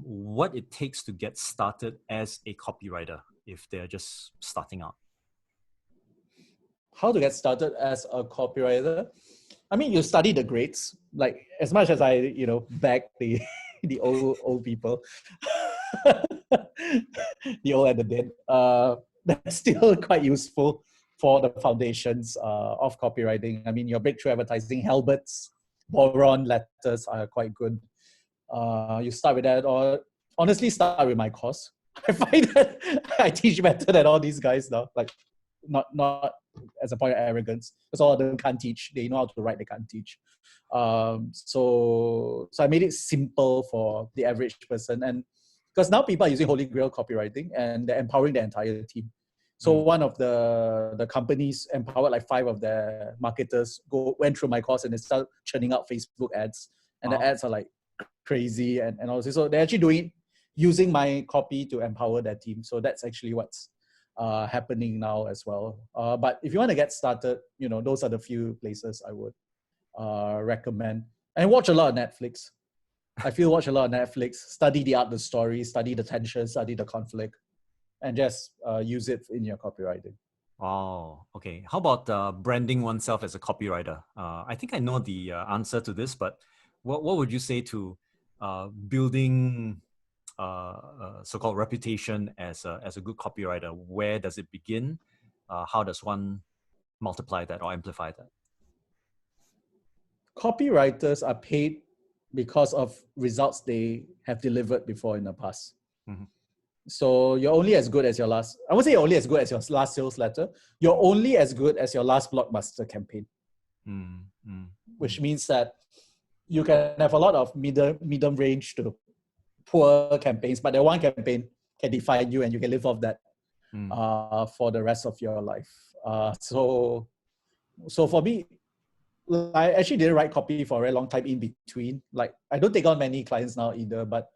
what it takes to get started as a copywriter if they're just starting out. How to get started as a copywriter? I mean, you study the grades. Like as much as I, beg the old people, the old and the dead, that's still quite useful for the foundations of copywriting. I mean, your breakthrough advertising, Halbert's, Boron letters are quite good. You start with that, or honestly start with my course. I find that I teach better than all these guys now. Like, not as a point of arrogance, because all of them can't teach. They know how to write, they can't teach. So I made it simple for the average person. And because now people are using Holy Grail copywriting and they're empowering the entire team. So one of the companies empowered like 5 of their marketers went through my course and they started churning out Facebook ads. And the ads are like crazy and also, so they're actually doing it using my copy to empower their team. So that's actually what's happening now as well. But if you want to get started, those are the few places I would recommend. And watch a lot of Netflix. I feel watch a lot of Netflix, study the art of the story, study the tension, study the conflict, and just use it in your copywriting. Oh, okay. How about branding oneself as a copywriter? I think I know the answer to this, but what would you say to building so-called reputation as a good copywriter? Where does it begin? How does one multiply that or amplify that? Copywriters are paid because of results they have delivered before in the past. Mm-hmm. So you're only as good as your last, I won't say you're only as good as your last sales letter. You're only as good as your last blockbuster campaign. Which means that you can have a lot of medium range to poor campaigns, but that one campaign can define you and you can live off that for the rest of your life. So for me, I actually didn't write copy for a very long time in between. Like, I don't take on many clients now either, but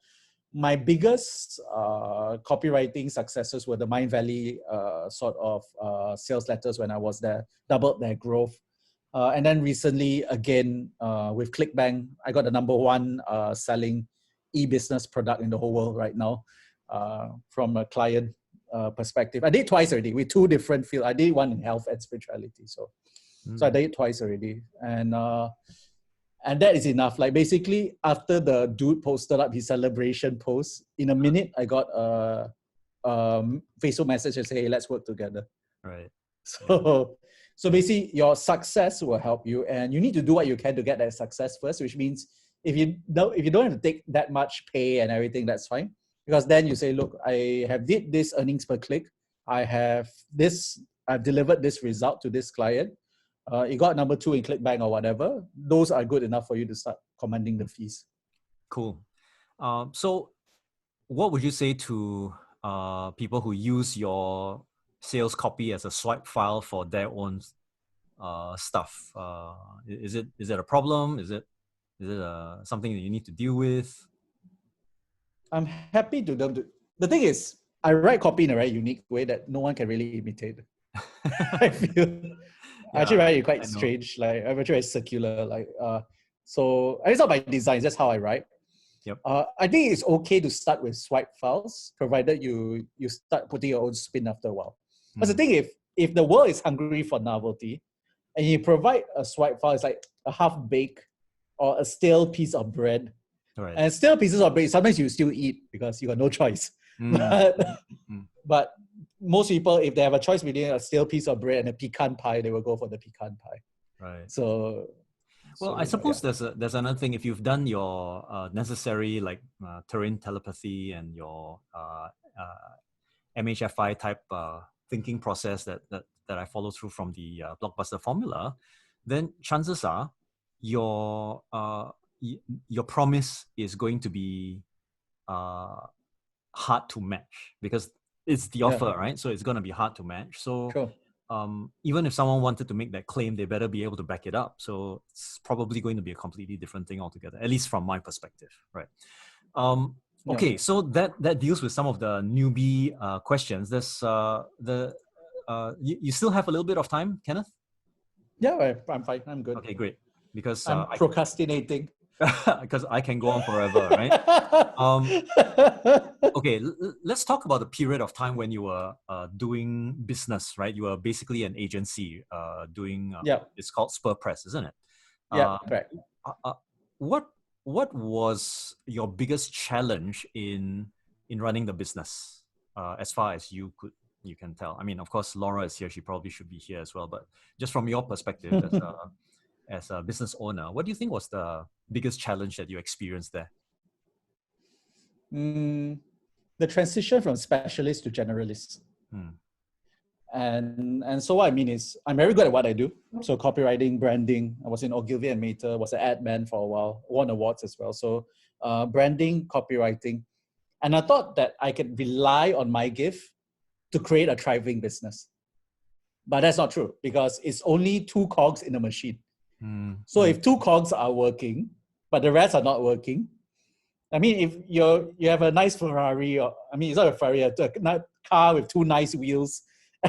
my biggest copywriting successes were the Mind Valley sort of sales letters when I was there, doubled their growth. And then recently, again, with ClickBank, I got the #1 selling e-business product in the whole world right now from a client perspective. I did twice already with 2 different fields. I did one in health and spirituality. So I did it twice already. And that is enough. Like, basically, after the dude posted up his celebration post, in a minute, I got a Facebook message and say, hey, let's work together. Right. So basically, your success will help you, and you need to do what you can to get that success first, which means if you don't have to take that much pay and everything, that's fine. Because then you say, look, I have did this earnings per click. I've delivered this result to this client. You got #2 in ClickBank or whatever. Those are good enough for you to start commanding the fees. Cool. So what would you say to people who use your sales copy as a swipe file for their own stuff? Is it a problem? Is it something that you need to deal with? I'm happy to them. The thing is, I write copy in a very unique way that no one can really imitate. I feel. I actually write it quite strange. Like, I'm actually very circular. Like, so it's not by design. It's just how I write. Yep. I think it's okay to start with swipe files, provided you start putting your own spin after a while. But the thing, if the world is hungry for novelty, and you provide a swipe file, it's like a half-baked or a stale piece of bread. Right. And stale pieces of bread, sometimes you still eat because you got no choice. But most people, if they have a choice between a stale piece of bread and a pecan pie, they will go for the pecan pie. Right. So, I suppose there's another thing. If you've done your necessary terrain telepathy and your MHFI type thinking process that I follow through from the blockbuster formula, then chances are your promise is going to be hard to match because it's the offer, right? So it's going to be hard to match. So sure. Even if someone wanted to make that claim, they better be able to back it up. So it's probably going to be a completely different thing altogether, at least from my perspective, right? Okay, so that deals with some of the newbie questions. There's you still have a little bit of time, Kenneth? Yeah, I'm fine. I'm good. Okay, great. Because I'm procrastinating. Because I can go on forever, right? Okay, let's talk about the period of time when you were doing business, right? You were basically an agency doing, it's called Spur Press, isn't it? Yeah, correct. What was your biggest challenge in running the business, as far as you can tell? I mean, of course, Laura is here. She probably should be here as well. But just from your perspective as a business owner, what do you think was the biggest challenge that you experienced there? The transition from specialist to generalist. And so what I mean is, I'm very good at what I do. So copywriting, branding. I was in Ogilvy and Mather, was an ad man for a while, won awards as well. So branding, copywriting. And I thought that I could rely on my gift to create a thriving business. But that's not true, because it's only two cogs in a machine. So if two cogs are working, but the rest are not working, I mean, if you have a nice Ferrari, or I mean, it's not a Ferrari, a car with two nice wheels,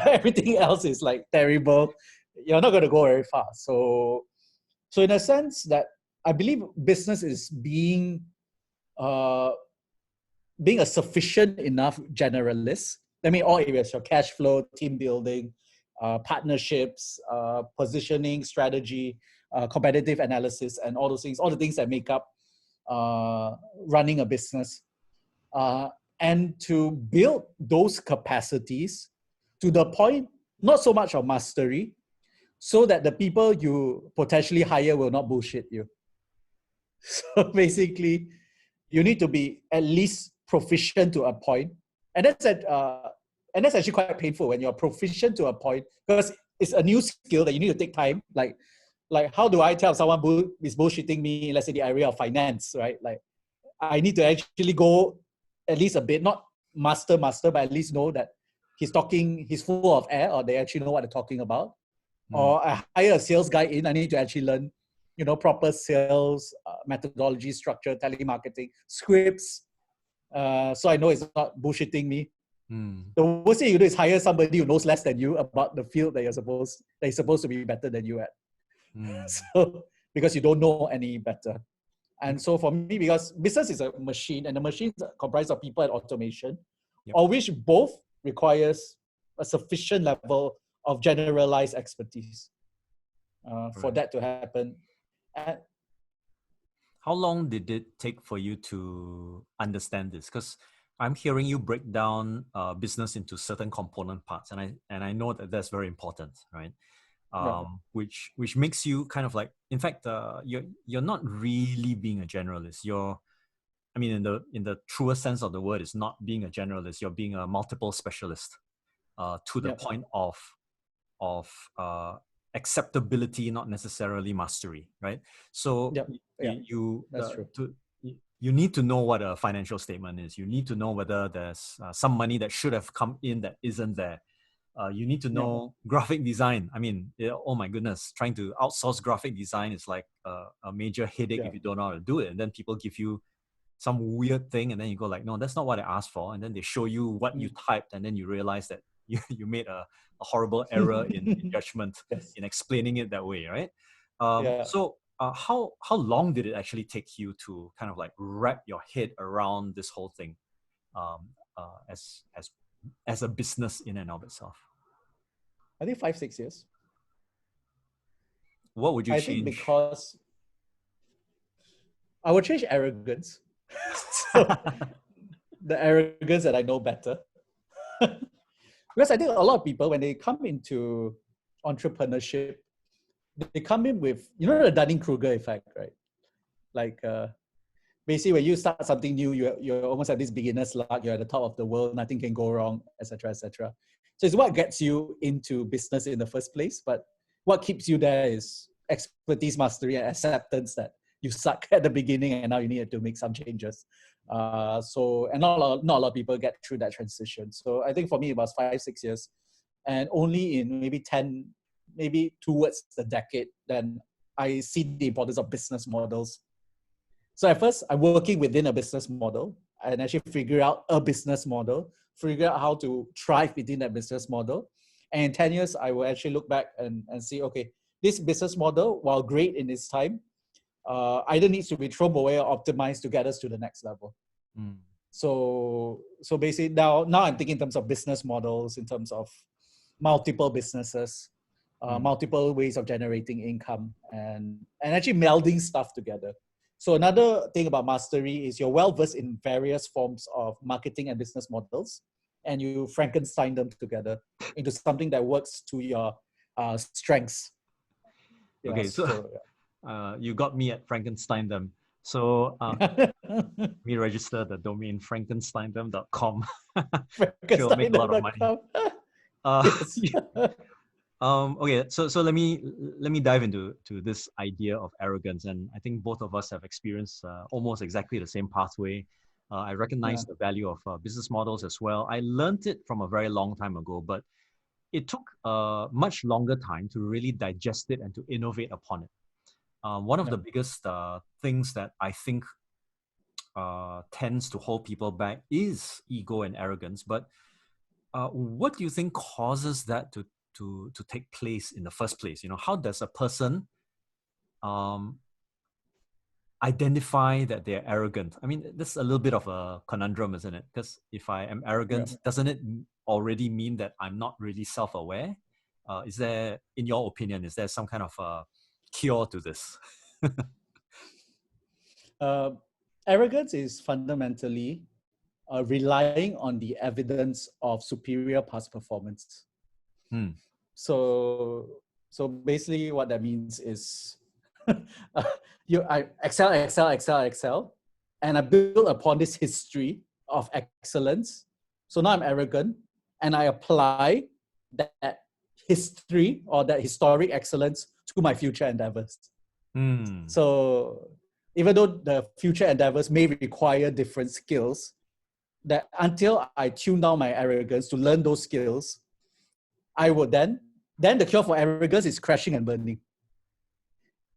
everything else is like terrible, you're not going to go very far. So in a sense that I believe business is being a sufficient enough generalist. I mean, all areas, your cash flow, team building, partnerships, positioning, strategy, competitive analysis, and all those things, all the things that make up running a business. And to build those capacities to the point, not so much of mastery, so that the people you potentially hire will not bullshit you. So basically, you need to be at least proficient to a point. And that's actually quite painful when you're proficient to a point, because it's a new skill that you need to take time. Like how do I tell someone who is bullshitting me, let's say the area of finance, right? Like I need to actually go at least a bit, not master, but at least know that he's full of air, or they actually know what they're talking about. Or I hire a sales guy in, I need to actually learn, proper sales, methodology, structure, telemarketing, scripts. So I know it's not bullshitting me. The worst thing you do is hire somebody who knows less than you about the field that you're supposed to be better than you at. So because you don't know any better. And so for me, because business is a machine, and the machines are comprised of people and automation, of which both requires a sufficient level of generalized expertise for that to happen. And how long did it take for you to understand this? Because I'm hearing you break down business into certain component parts, and I know that that's very important, right? Which makes you kind of like, in fact, you're not really being a generalist. In the truest sense of the word, it's not being a generalist. You're being a multiple specialist to the point of acceptability, not necessarily mastery, right? So that's true. You need to know what a financial statement is. You need to know whether there's some money that should have come in that isn't there. You need to know graphic design. I mean, oh my goodness, trying to outsource graphic design is like a major headache if you don't know how to do it. And then people give you some weird thing, and then you go like, no, that's not what I asked for. And then they show you what you typed, and then you realize that you made a horrible error in judgment in explaining it that way, right? So how long did it actually take you to kind of like wrap your head around this whole thing as a business in and of itself? I think 5-6 years. What would you change? I think because I would change arrogance. So the arrogance that I know better. Because I think a lot of people, when they come into entrepreneurship, they come in with, the Dunning-Kruger effect, right? Like, basically, when you start something new, you almost have this beginner's luck. You're at the top of the world, nothing can go wrong, etc., etc. So it's what gets you into business in the first place. But what keeps you there is expertise, mastery, and acceptance that you suck at the beginning, and now you need to make some changes. And not a lot of people get through that transition. So I think for me, it was 5-6 years, and only in maybe towards the decade, then I see the importance of business models. So at first, I'm working within a business model and actually figure out a business model, figure out how to thrive within that business model. And in 10 years, I will actually look back and see, okay, this business model, while great in its time, either needs to be thrown away or optimized to get us to the next level. So basically now I'm thinking in terms of business models, in terms of multiple businesses, multiple ways of generating income, and actually melding stuff together. So another thing about mastery is you're well-versed in various forms of marketing and business models, and you Frankenstein them together into something that works to your strengths. Okay, you got me at Frankenstein them. So me register the domain frankensteindem.com. She'll make a lot of money. Okay, so let me dive into this idea of arrogance, and I think both of us have experienced almost exactly the same pathway I recognize the value of business models as well. I learned it from a very long time ago, but it took a much longer time to really digest it and to innovate upon it. One of the biggest things that I think tends to hold people back is ego and arrogance. But what do you think causes that to take place in the first place? You know, how does a person identify that they're arrogant? I mean, this is a little bit of a conundrum, isn't it? Because if I am arrogant, doesn't it already mean that I'm not really self-aware? Is there, in your opinion, is there some kind of a cure to this? Arrogance is fundamentally relying on the evidence of superior past performance. So basically what that means is I excel, and I build upon this history of excellence. So now I'm arrogant, and I apply that history or that historic excellence to my future endeavors. So even though the future endeavors may require different skills, that until I tune down my arrogance to learn those skills, I would then the cure for arrogance is crashing and burning.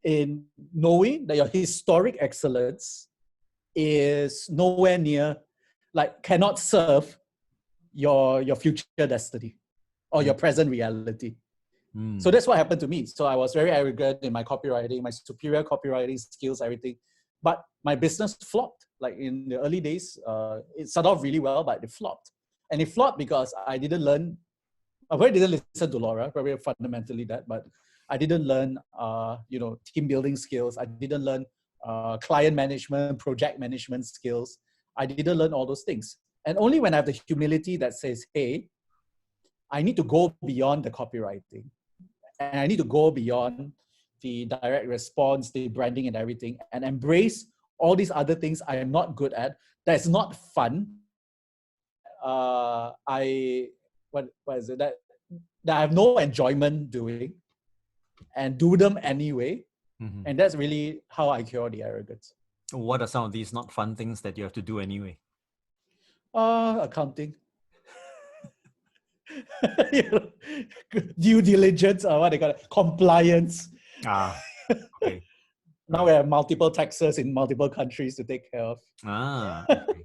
In knowing that your historic excellence is nowhere near, like cannot serve your future destiny or your present reality. So that's what happened to me. So I was very arrogant in my copywriting, my superior copywriting skills, everything. But my business flopped. Like in the early days, it started off really well, but it flopped. And it flopped because I didn't listen to Laura, probably fundamentally that, but I didn't learn, team building skills. I didn't learn client management, project management skills. I didn't learn all those things. And only when I have the humility that says, hey, I need to go beyond the copywriting. And I need to go beyond the direct response, the branding and everything, and embrace all these other things I am not good at. That's not fun. What is it that I have no enjoyment doing, and do them anyway. And that's really how I cure the arrogance. What are some of these not fun things that you have to do anyway? Accounting. Due diligence, or what they call it, compliance. Okay. Now we have multiple taxes in multiple countries to take care of. Okay.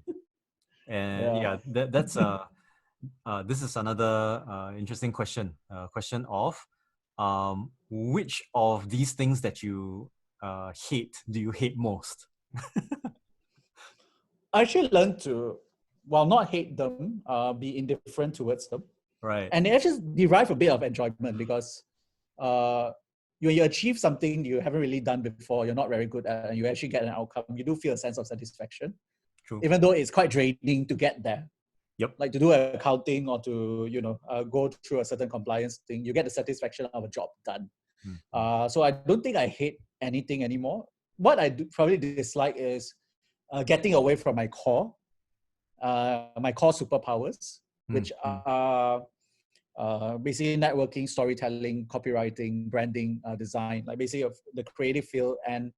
And that's this is another interesting question. Question of which of these things that you hate do you hate most? I actually learned to, while not hate them, be indifferent towards them. Right. And they actually derive a bit of enjoyment because you achieve something you haven't really done before, you're not very good at, and you actually get an outcome. You do feel a sense of satisfaction. True. Even though it's quite draining to get there. Yep. Like to do accounting or to, go through a certain compliance thing, you get the satisfaction of a job done. So I don't think I hate anything anymore. What I probably dislike is getting away from my core superpowers, which are basically networking, storytelling, copywriting, branding, design, like basically of the creative field and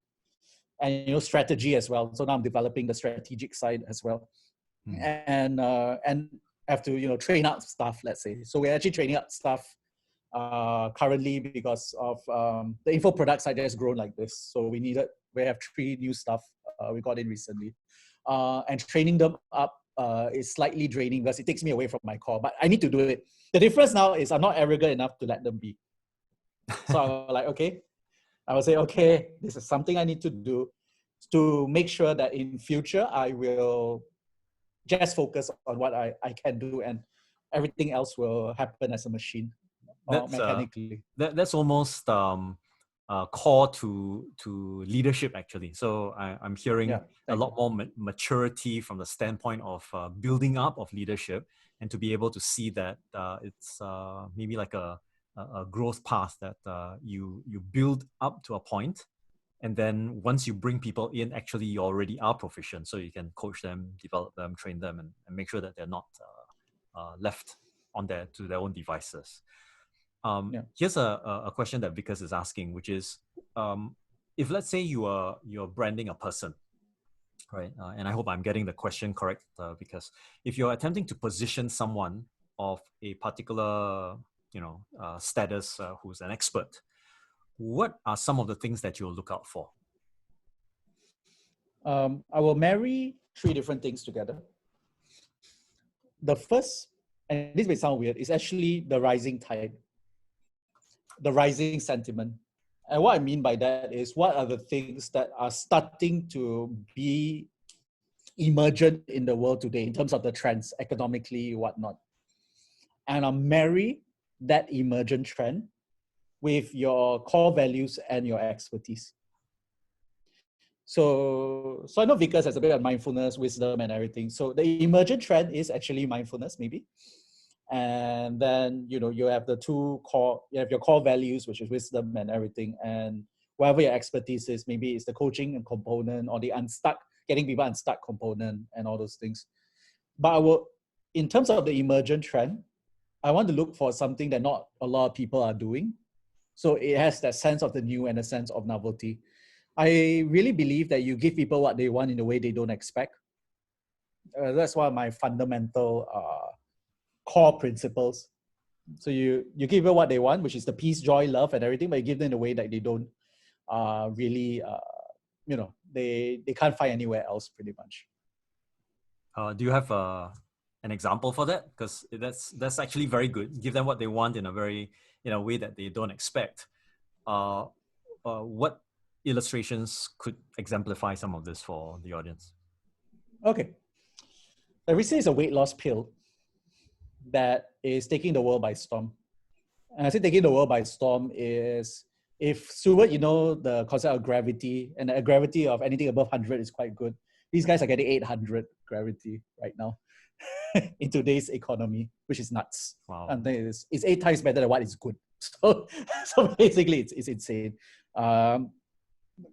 strategy as well. So now I'm developing the strategic side as well, and have to train up staff. Let's say so we're actually training up staff currently because of the info product side has grown like this. So we have 3 new staff we got in recently, and training them up is slightly draining because it takes me away from my core. But I need to do it. The difference now is I'm not arrogant enough to let them be. So I was like, okay. I will say, okay, this is something I need to do to make sure that in future, I will just focus on what I can do and everything else will happen as a machine mechanically. That's almost core to leadership, actually. So I'm hearing a lot more maturity from the standpoint of building up of leadership and to be able to see that it's maybe like a growth path that you build up to a point, and then once you bring people in, actually you already are proficient, so you can coach them, develop them, train them, and make sure that they're not left to their own devices. Here's a question that Vikas is asking, which is if let's say you're branding a person, Right. And I hope I'm getting the question correct, because if you're attempting to position someone of a particular, status, who's an expert, what are some of the things that you'll look out for? I will marry three different things together. The first, and this may sound weird, is actually the rising tide, the rising sentiment. And what I mean by that is, what are the things that are starting to be emergent in the world today in terms of the trends, economically, whatnot. And I'll marry that emergent trend with your core values and your expertise. So I know Vickers has a bit of mindfulness, wisdom, and everything. So the emergent trend is actually mindfulness, maybe. And then, you have you have your core values, which is wisdom and everything. And whatever your expertise is, maybe it's the coaching and component, or the getting people unstuck component, and all those things. But in terms of the emergent trend, I want to look for something that not a lot of people are doing. So it has that sense of the new and a sense of novelty. I really believe that you give people what they want in a way they don't expect. That's one of my fundamental core principles. So you give people what they want, which is the peace, joy, love, and everything, but you give them in a way that they don't really, they can't find anywhere else, pretty much. Do you have an example for that? Because that's actually very good. Give them what they want in a way that they don't expect. What illustrations could exemplify some of this for the audience? Okay. Recently is a weight loss pill that is taking the world by storm. And I say taking the world by storm is, if Stuart, the concept of gravity, and the gravity of anything above 100 is quite good. These guys are getting 800 gravity right now in today's economy, which is nuts. Wow. And it's 8 times better than what is good. So basically, it's insane.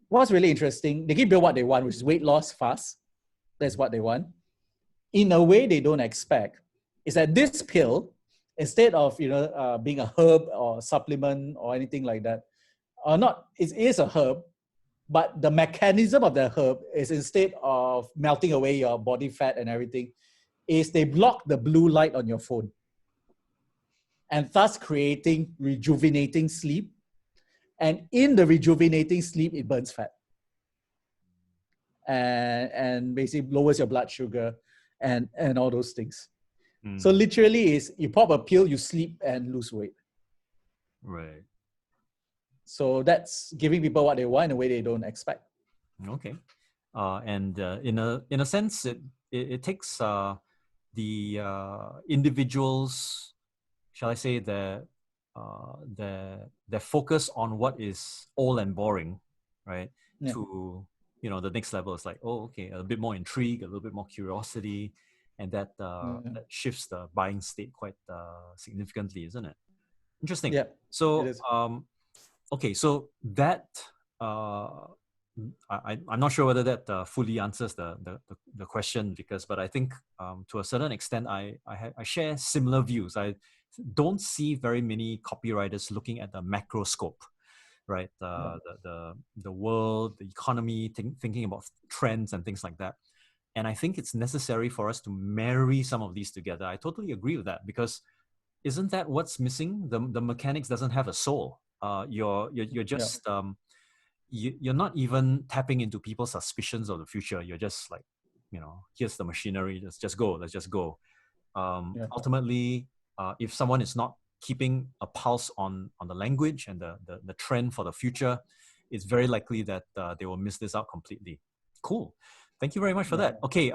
What's really interesting, they give people what they want, which is weight loss fast. That's what they want. In a way they don't expect, is that this pill, instead of being a herb or supplement or anything like that, it is a herb, but the mechanism of the herb is, instead of melting away your body fat and everything, is they block the blue light on your phone, and thus creating rejuvenating sleep. And in the rejuvenating sleep, it burns fat. And basically lowers your blood sugar and all those things. So literally is, you pop a pill, you sleep and lose weight. Right. So that's giving people what they want in a way they don't expect. Okay. And in a sense, it takes the individuals, shall I say, their focus on what is old and boring, right? Yeah. To the next level is like, oh, okay, a bit more intrigue, a little bit more curiosity, and that shifts the buying state quite significantly, isn't it? Interesting. Yeah. So okay, so that I'm not sure whether that fully answers the question, but I think to a certain extent I share similar views. I don't see very many copywriters looking at the macro scope, right? The world, the economy, thinking about trends and things like that. And I think it's necessary for us to marry some of these together. I totally agree with that, because isn't that what's missing? The mechanics doesn't have a soul. You're just you're not even tapping into people's suspicions of the future. You're just like, here's the machinery. Let's just go. Ultimately, if someone is not keeping a pulse on the language and the trend for the future, it's very likely that they will miss this out completely. Cool. Thank you very much for that. Okay.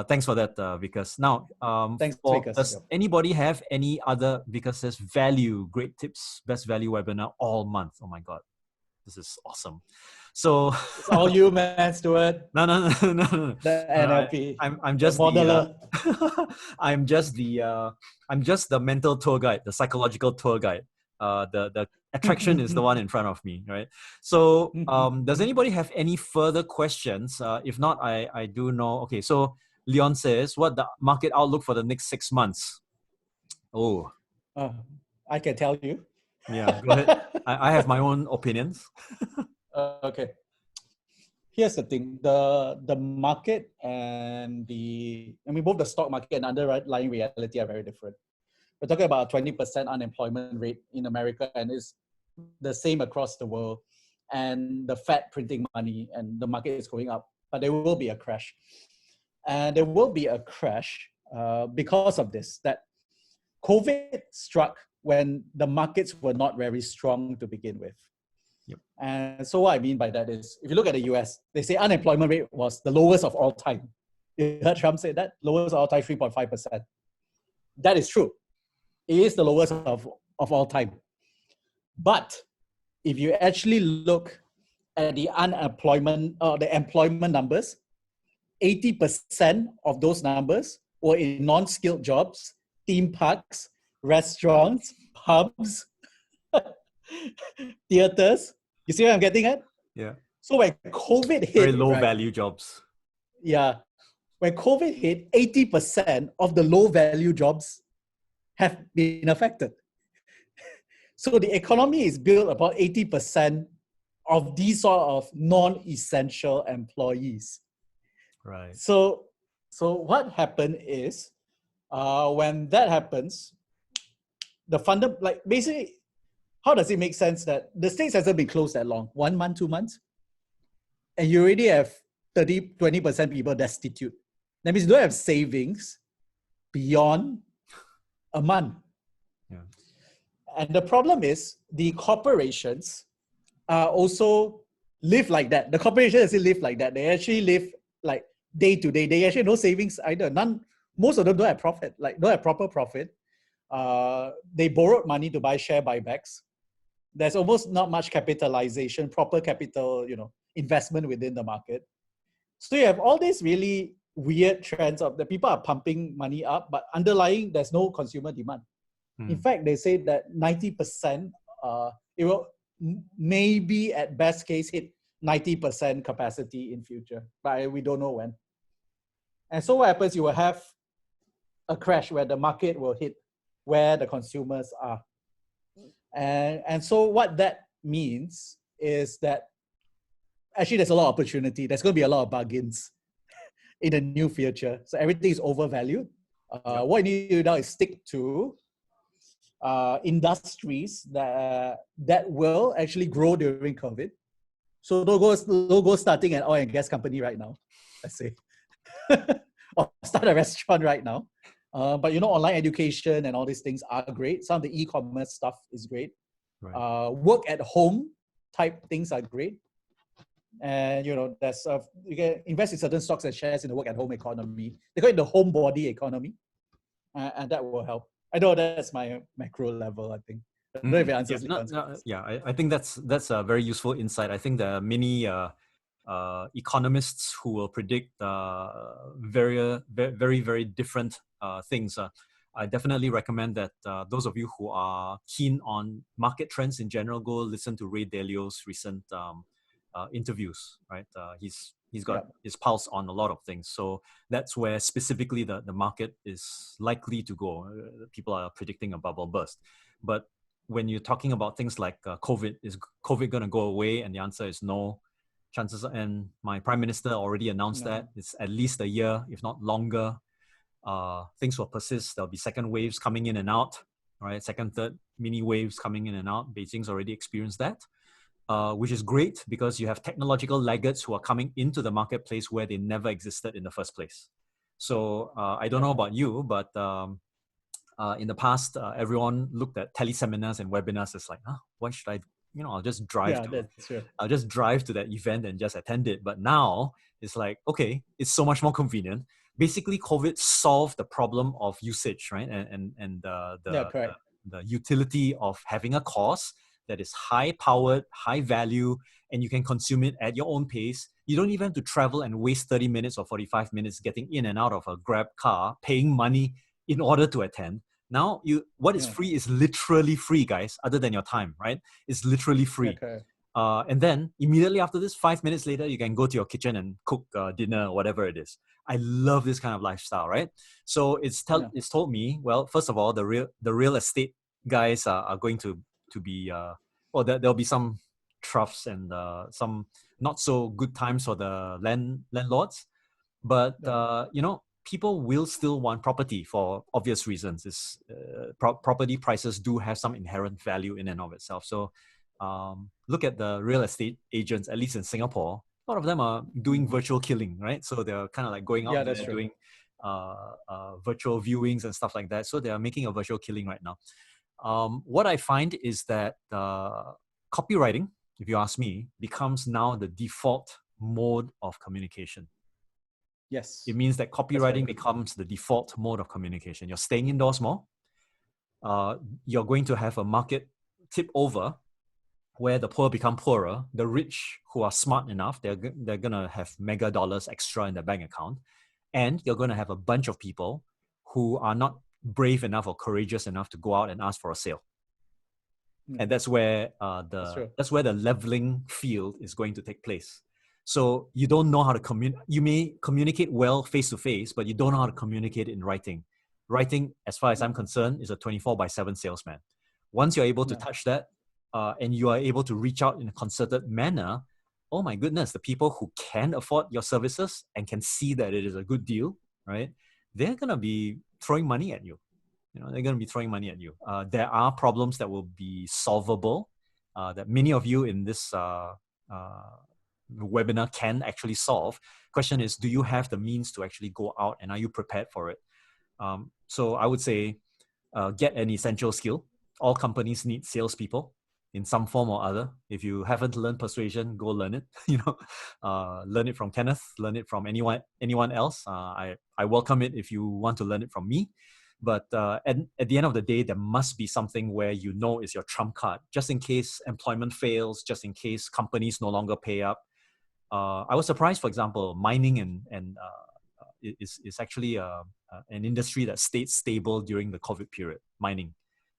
Thanks for that, Vickers. Now, thanks, does anybody have any other Vickers' value, great tips, best value webinar all month? Oh my God, this is awesome. So it's all you, man, Stuart. No. The NLP. I'm just modeler. I'm just the mental tour guide, the psychological tour guide. The attraction is the one in front of me, right? So does anybody have any further questions? If not, I do know. Okay, so Leon says, what the market outlook for the next 6 months? Oh, I can tell you. Yeah, go ahead. I have my own opinions. Okay. here's the thing: the market and both the stock market and underlying reality are very different. We're talking about a 20% unemployment rate in America, and it's the same across the world. And the Fed printing money, and the market is going up, but there will be a crash, and there will be a crash because of this. That COVID struck when the markets were not very strong to begin with. Yep. And so what I mean by that is, if you look at the US, they say unemployment rate was the lowest of all time. You heard Trump say that? Lowest of all time, 3.5%. That is true. It is the lowest of all time. But if you actually look at the unemployment or the employment numbers, 80% of those numbers were in non-skilled jobs, theme parks, restaurants, pubs, theaters. You see what I'm getting at? Yeah. So when COVID hit, very low value jobs. Yeah. When COVID hit, 80% of the low value jobs have been affected. So the economy is built about 80% of these sort of non-essential employees. Right. So what happened is, when that happens, basically, how does it make sense that the States hasn't been closed that long? 1 month, 2 months? And you already have 20% people destitute. That means you don't have savings beyond a month. Yeah. And the problem is the corporations also live like that. The corporations actually live like that. They actually live like day to day. They actually no savings either. Most of them don't have profit, don't have proper profit. They borrowed money to buy share buybacks. There's almost not much capitalization, proper capital, investment within the market. So you have all these really weird trends of the people are pumping money up, but underlying there's no consumer demand. In fact, they say that 90%, it will maybe at best case hit 90% capacity in future, but we don't know when. And so what happens, you will have a crash where the market will hit where the consumers are. And so what that means is that actually there's a lot of opportunity. There's going to be a lot of bargains in the new future. So everything is overvalued. What you need to do now is stick to industries that will actually grow during COVID. So don't go starting an oil and gas company right now, let's say, or start a restaurant right now. But online education and all these things are great. Some of the e-commerce stuff is great. Right. Work at home type things are great. And there's you can invest in certain stocks and shares in the work at home economy. They call it the homebody economy, and that will help. I know that's my macro level, I think. I don't know if it answers I think that's a very useful insight. I think there are many economists who will predict very, very, very different things. I definitely recommend that those of you who are keen on market trends in general, go listen to Ray Dalio's recent interviews, right? He's got his pulse on a lot of things. So that's where specifically the market is likely to go. People are predicting a bubble burst. But when you're talking about things like COVID, is COVID going to go away? And the answer is no. Chances are, and my prime minister already announced that it's at least a year, if not longer. Things will persist. There'll be second waves coming in and out, right? Second, third mini waves coming in and out. Beijing's already experienced that. Which is great because you have technological laggards who are coming into the marketplace where they never existed in the first place. So I don't know about you, but in the past, everyone looked at teleseminars and webinars as like, why should I? I'll just drive I'll just drive to that event and just attend it. But now it's like, okay, it's so much more convenient. Basically, COVID solved the problem of usage, right? And the utility of having a course that is high-powered, high-value, and you can consume it at your own pace. You don't even have to travel and waste 30 minutes or 45 minutes getting in and out of a Grab car, paying money in order to attend. Now, what is free is literally free, guys, other than your time, right? It's literally free. Okay. And then, immediately after this, 5 minutes later, you can go to your kitchen and cook dinner or whatever it is. I love this kind of lifestyle, right? So it's told me, well, first of all, the real estate guys are going to be, there'll be some troughs and some not so good times for the landlords. But you know, people will still want property for obvious reasons. Is property prices do have some inherent value in and of itself. So look at the real estate agents, at least in Singapore. A lot of them are doing virtual killing, right? So they're kind of like going out there doing virtual viewings and stuff like that. So they are making a virtual killing right now. What I find is that copywriting, if you ask me, becomes now the default mode of communication. Yes. It means that copywriting becomes the default mode of communication. You're staying indoors more. You're going to have a market tip over where the poor become poorer. The rich who are smart enough, they're going to have mega dollars extra in their bank account. And you're going to have a bunch of people who are not brave enough or courageous enough to go out and ask for a sale. And that's where that's where the leveling field is going to take place. So you don't know how to communicate. You may communicate well face to face, but you don't know how to communicate in writing. Writing, as far as I'm concerned, is a 24/7 salesman. Once you're able to touch that, and you are able to reach out in a concerted manner, oh my goodness, the people who can afford your services and can see that it is a good deal, right? They're gonna be throwing money at you. You know, they're gonna be throwing money at you. There are problems that will be solvable, that many of you in this webinar can actually solve. Question is, do you have the means to actually go out, and are you prepared for it? So I would say, get an essential skill. All companies need salespeople in some form or other. If you haven't learned persuasion, go learn it. You know, learn it from Kenneth, learn it from anyone else. I welcome it if you want to learn it from me. But at the end of the day, there must be something where you know is your trump card, just in case employment fails, just in case companies no longer pay up. I was surprised, for example, mining and is actually an industry that stayed stable during the COVID period. Mining,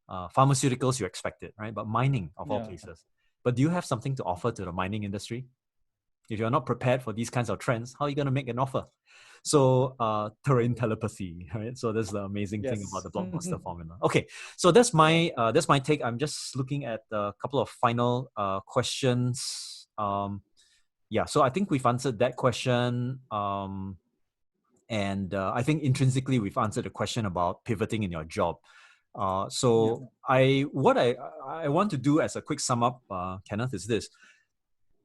pharmaceuticals, you expect it, right? But mining, of all places. But do you have something to offer to the mining industry? If you're not prepared for these kinds of trends, how are you going to make an offer? So terrain telepathy, right? So that's the amazing thing about the blockbuster formula. Okay, so that's my take. I'm just looking at a couple of final questions. Yeah, so I think we've answered that question. And I think intrinsically we've answered the question about pivoting in your job. So what I want to do as a quick sum up, Kenneth, is this.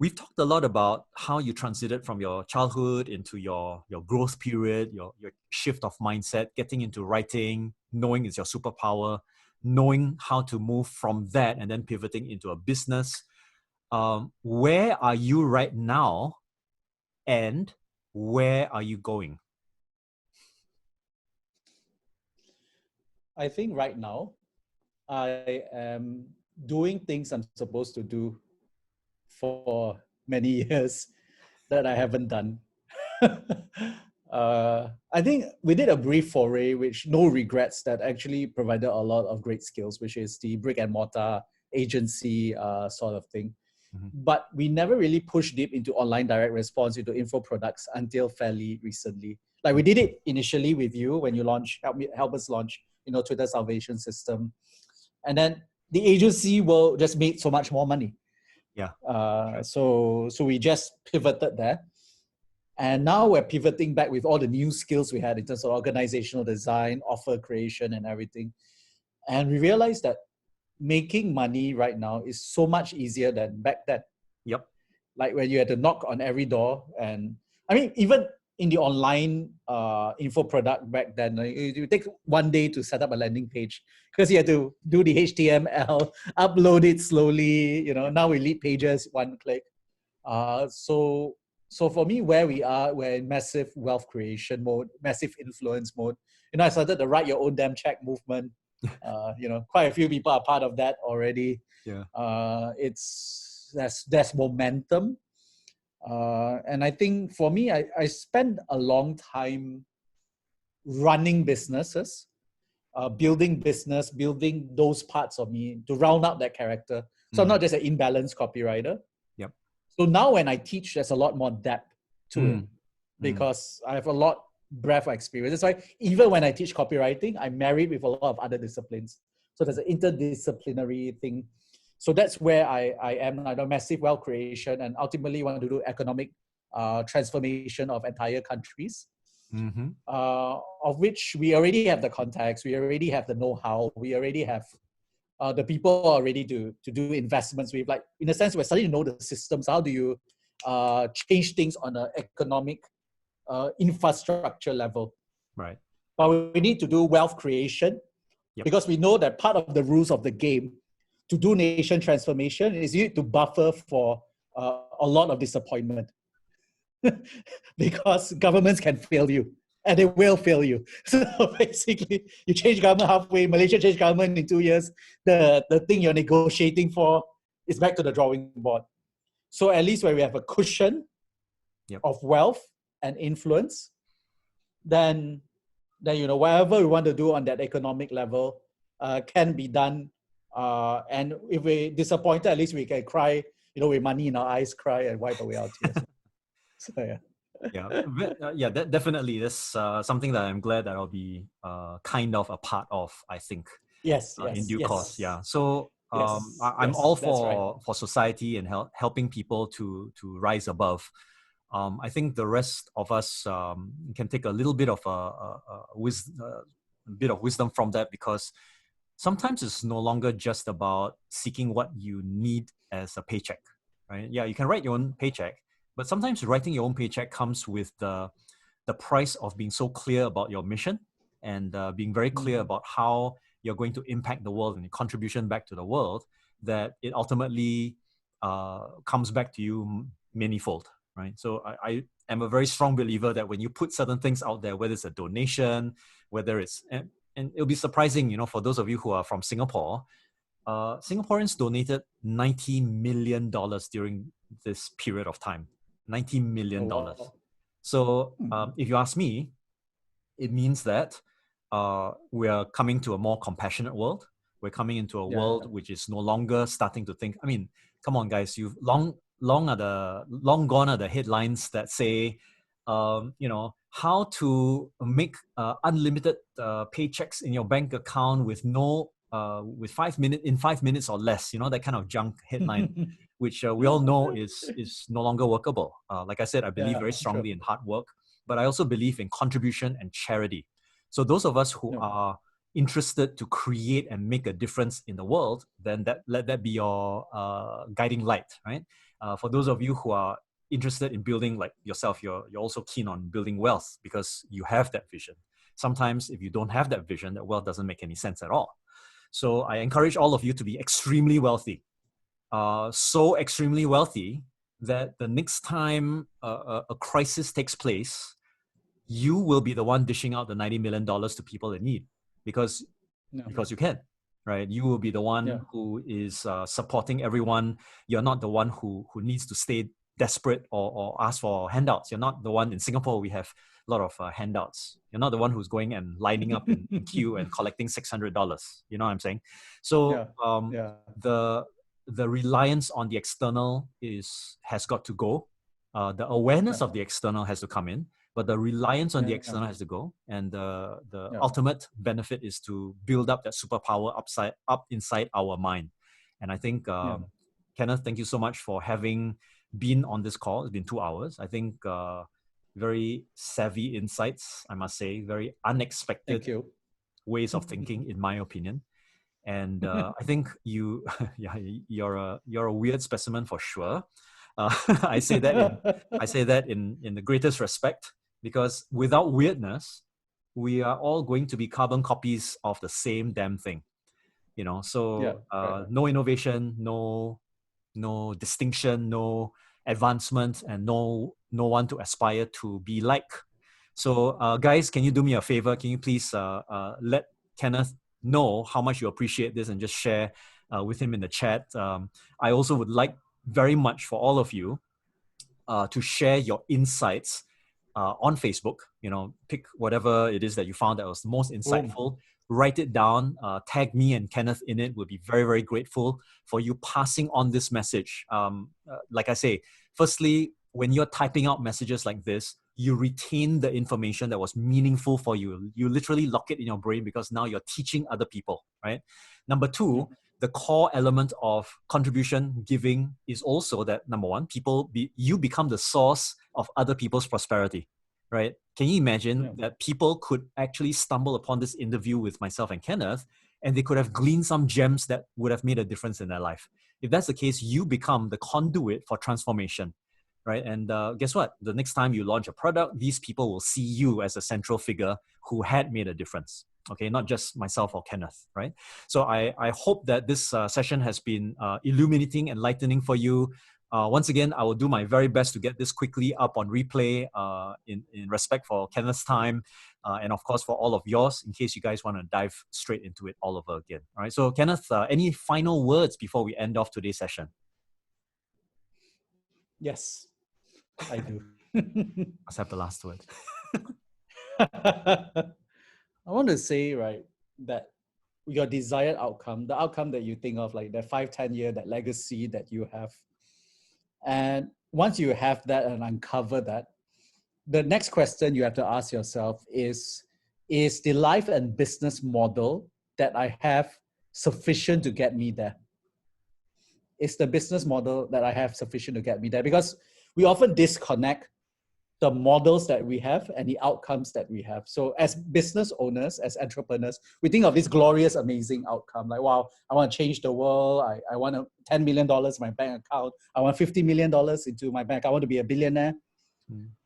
We've talked a lot about how you transited from your childhood into your growth period, your shift of mindset, getting into writing, knowing it's your superpower, knowing how to move from that and then pivoting into a business. Where are you right now, and where are you going? I think right now, I am doing things I'm supposed to do for many years that I haven't done. I think we did a brief foray, which no regrets, that actually provided a lot of great skills, which is the brick and mortar agency sort of thing. But we never really pushed deep into online direct response, into info products until fairly recently. Like we did it initially with you when you help us launch, Twitter Salvation System. And then the agency will just made so much more money. Yeah. So we just pivoted there. And now we're pivoting back with all the new skills we had in terms of organizational design, offer creation, and everything. And we realized that making money right now is so much easier than back then. Yep. Like when you had to knock on every door. And I mean, even in the online info product back then, it take one day to set up a landing page because you had to do the HTML, upload it slowly. Now we lead pages, one click. So for me, where we are, we're in massive wealth creation mode, massive influence mode. I started the Write Your Own Damn Check movement. Quite a few people are part of that already. Yeah. There's momentum. And I think for me, I spent a long time running businesses, building those parts of me to round out that character. So I'm not just an imbalanced copywriter. Yep. So now when I teach, there's a lot more depth to it because I have a lot breadth of experience. That's why even when I teach copywriting, I'm married with a lot of other disciplines. So there's an interdisciplinary thing. So that's where I am, massive wealth creation, and ultimately want to do economic transformation of entire countries, of which we already have the context, we already have the know-how, we already have the people are ready to do investments. We've like, in a sense, we're starting to know the systems. How do you change things on an economic infrastructure level? Right. But we need to do wealth creation, because we know that part of the rules of the game to do nation transformation is you need to buffer for a lot of disappointment. Because governments can fail you, and they will fail you. So basically, you change government halfway, Malaysia changed government in 2 years, the thing you're negotiating for is back to the drawing board. So at least where we have a cushion of wealth and influence, then whatever we want to do on that economic level can be done. And if we're disappointed, at least we can cry, with money in our eyes, cry and wipe away our tears. So definitely. That's something that I'm glad that I'll be kind of a part of, I think. Yes, in due course. Yeah. So I'm all for society and helping people to rise above. I think the rest of us can take a little bit of wisdom from that, because sometimes it's no longer just about seeking what you need as a paycheck, right? Yeah, you can write your own paycheck, but sometimes writing your own paycheck comes with the price of being so clear about your mission and being very clear about how you're going to impact the world and your contribution back to the world, that it ultimately comes back to you manifold, right? So I am a very strong believer that when you put certain things out there, whether it's a donation, whether it's, and it'll be surprising, for those of you who are from Singapore, Singaporeans donated $90 million during this period of time. $90 million. Oh, wow. So if you ask me, it means that we are coming to a more compassionate world. We're coming into a world which is no longer starting to think. I mean, come on, guys, you've long gone are the headlines that say, how to make unlimited paychecks in your bank account with with 5 minutes or less. That kind of junk headline, which we all know is no longer workable. Like I said, I believe very strongly in hard work, but I also believe in contribution and charity. So those of us who are interested to create and make a difference in the world, then let that be your guiding light, right? For those of you who are interested in building, like yourself, you're also keen on building wealth because you have that vision. Sometimes if you don't have that vision, that wealth doesn't make any sense at all. So I encourage all of you to be extremely wealthy. So extremely wealthy that the next time a crisis takes place, you will be the one dishing out the $90 million to people in need because you can, right? You will be the one who is supporting everyone. You're not the one who needs to stay desperate or ask for handouts. You're not the one. In Singapore, we have a lot of handouts. You're not the one who's going and lining up in queue and collecting $600. You know what I'm saying? So the reliance on the external has got to go. The awareness of the external has to come in, but the reliance on the external has to go. And the ultimate benefit is to build up that superpower up inside our mind. And I think, Kenneth, thank you so much for having been on this call. It's been 2 hours. I think very savvy insights, I must say, very unexpected ways of thinking, in my opinion. And I think you're a weird specimen for sure. I say that in the greatest respect, because without weirdness, we are all going to be carbon copies of the same damn thing. So no innovation, no distinction, no advancement, and no one to aspire to be like. So guys, can you do me a favor? Can you please let Kenneth know how much you appreciate this and just share with him in the chat. I also would like very much for all of you to share your insights on Facebook. Pick whatever it is that you found that was the most insightful. Write it down, tag me and Kenneth in it. We'll be very, very grateful for you passing on this message. Like I say, firstly, when you're typing out messages like this, you retain the information that was meaningful for you. You literally lock it in your brain because now you're teaching other people, right? Number two, the core element of contribution giving is also that, number one, you become the source of other people's prosperity, right? Can you imagine that people could actually stumble upon this interview with myself and Kenneth, and they could have gleaned some gems that would have made a difference in their life? If that's the case, you become the conduit for transformation, right? And guess what? The next time you launch a product, these people will see you as a central figure who had made a difference. Okay, not just myself or Kenneth, right? So I hope that this session has been illuminating, enlightening for you. Once again, I will do my very best to get this quickly up on replay in respect for Kenneth's time and of course for all of yours, in case you guys want to dive straight into it all over again. All right, so Kenneth, any final words before we end off today's session? Yes, I do. Let's have the last word. I want to say, right, that your desired outcome, the outcome that you think of, like that 5-10 year, that legacy that you have. And once you have that and uncover that, the next question you have to ask yourself is the life and business model that I have sufficient to get me there? Is the business model that I have sufficient to get me there? Because we often disconnect the models that we have and the outcomes that we have. So as business owners, as entrepreneurs, we think of this glorious, amazing outcome. Like, wow, I want to change the world. I want $10 million in my bank account. I want $50 million into my bank. I want to be a billionaire.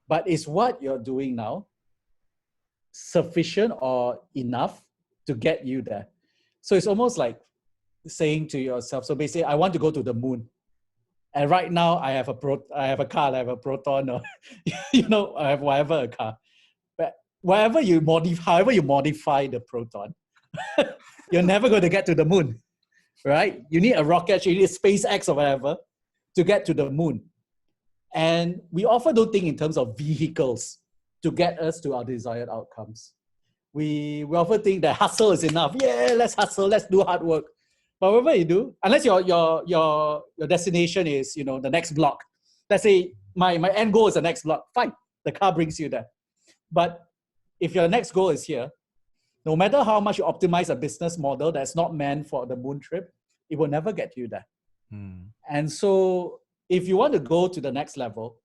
But is what you're doing now sufficient or enough to get you there? So it's almost like saying to yourself, so basically, I want to go to the moon. And right now, I have a car, I have a Proton, or I have whatever a car. But however you modify the Proton, you're never going to get to the moon, right? You need a rocket, you need SpaceX or whatever to get to the moon. And we often don't think in terms of vehicles to get us to our desired outcomes. We often think that hustle is enough. Yeah, let's hustle, let's do hard work. But whatever you do, unless your destination is, the next block. Let's say my end goal is the next block. Fine, the car brings you there. But if your next goal is here, no matter how much you optimize a business model that's not meant for the moon trip, it will never get you there. And so if you want to go to the next level,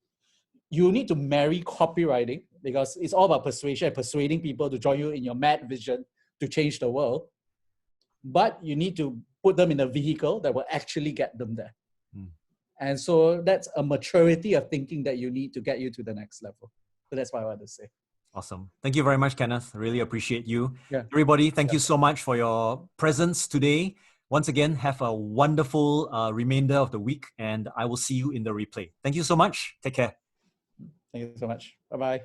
you need to marry copywriting, because it's all about persuasion, persuading people to join you in your mad vision to change the world. But you need to put them in a vehicle that will actually get them there. And so that's a maturity of thinking that you need to get you to the next level. So that's what I want to say. Awesome. Thank you very much, Kenneth. Really appreciate you. Yeah. Everybody, thank you so much for your presence today. Once again, have a wonderful remainder of the week, and I will see you in the replay. Thank you so much. Take care. Thank you so much. Bye-bye.